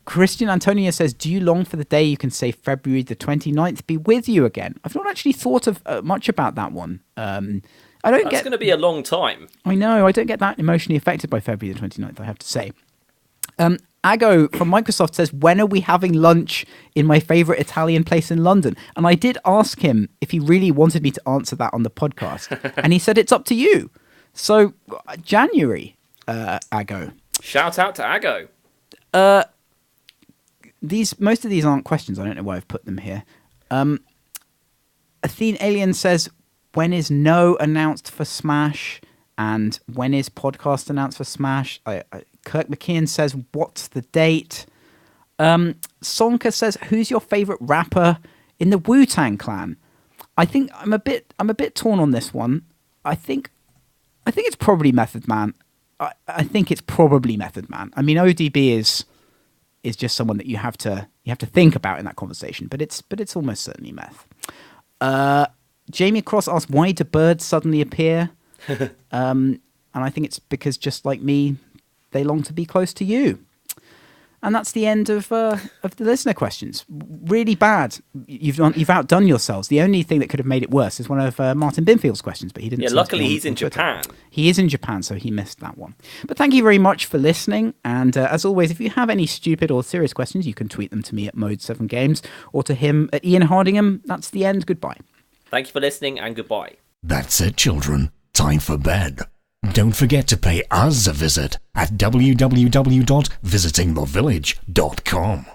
Christian Antonio says, do you long for the day you can say February the 29th be with you again? I've not actually thought of much about that one. That's going to be a long time. I know. I don't get that emotionally affected by February the 29th, I have to say. Ago from Microsoft says, when are we having lunch in my favourite Italian place in London? And I did ask him if he really wanted me to answer that on the podcast. And he said, it's up to you. So, January, Ago. Shout out to Ago. Most of these aren't questions. I don't know why I've put them here. Athene Alien says, when is No announced for Smash? And when is podcast announced for Smash? Kirk McKeon says, what's the date? Sonka says, who's your favourite rapper in the Wu-Tang Clan? I think I'm a bit torn on this one. I think it's probably Method Man. I think it's probably Method Man. I mean, ODB is just someone that you have to think about in that conversation, but it's almost certainly Meth. Jamie Cross asks, why do birds suddenly appear? And I think it's because, just like me, they long to be close to you. And that's the end of the listener questions. Really bad. You've outdone yourselves. The only thing that could have made it worse is one of Martin Binfield's questions, but he didn't. Yeah, luckily he's in Japan. He is in Japan, so he missed that one. But thank you very much for listening. And as always, if you have any stupid or serious questions, you can tweet them to me at Mode7Games or to him at Ian Hardingham. That's the end. Goodbye. Thank you for listening, and goodbye. That's it, children. Time for bed. Don't forget to pay us a visit at www.visitingthevillage.com.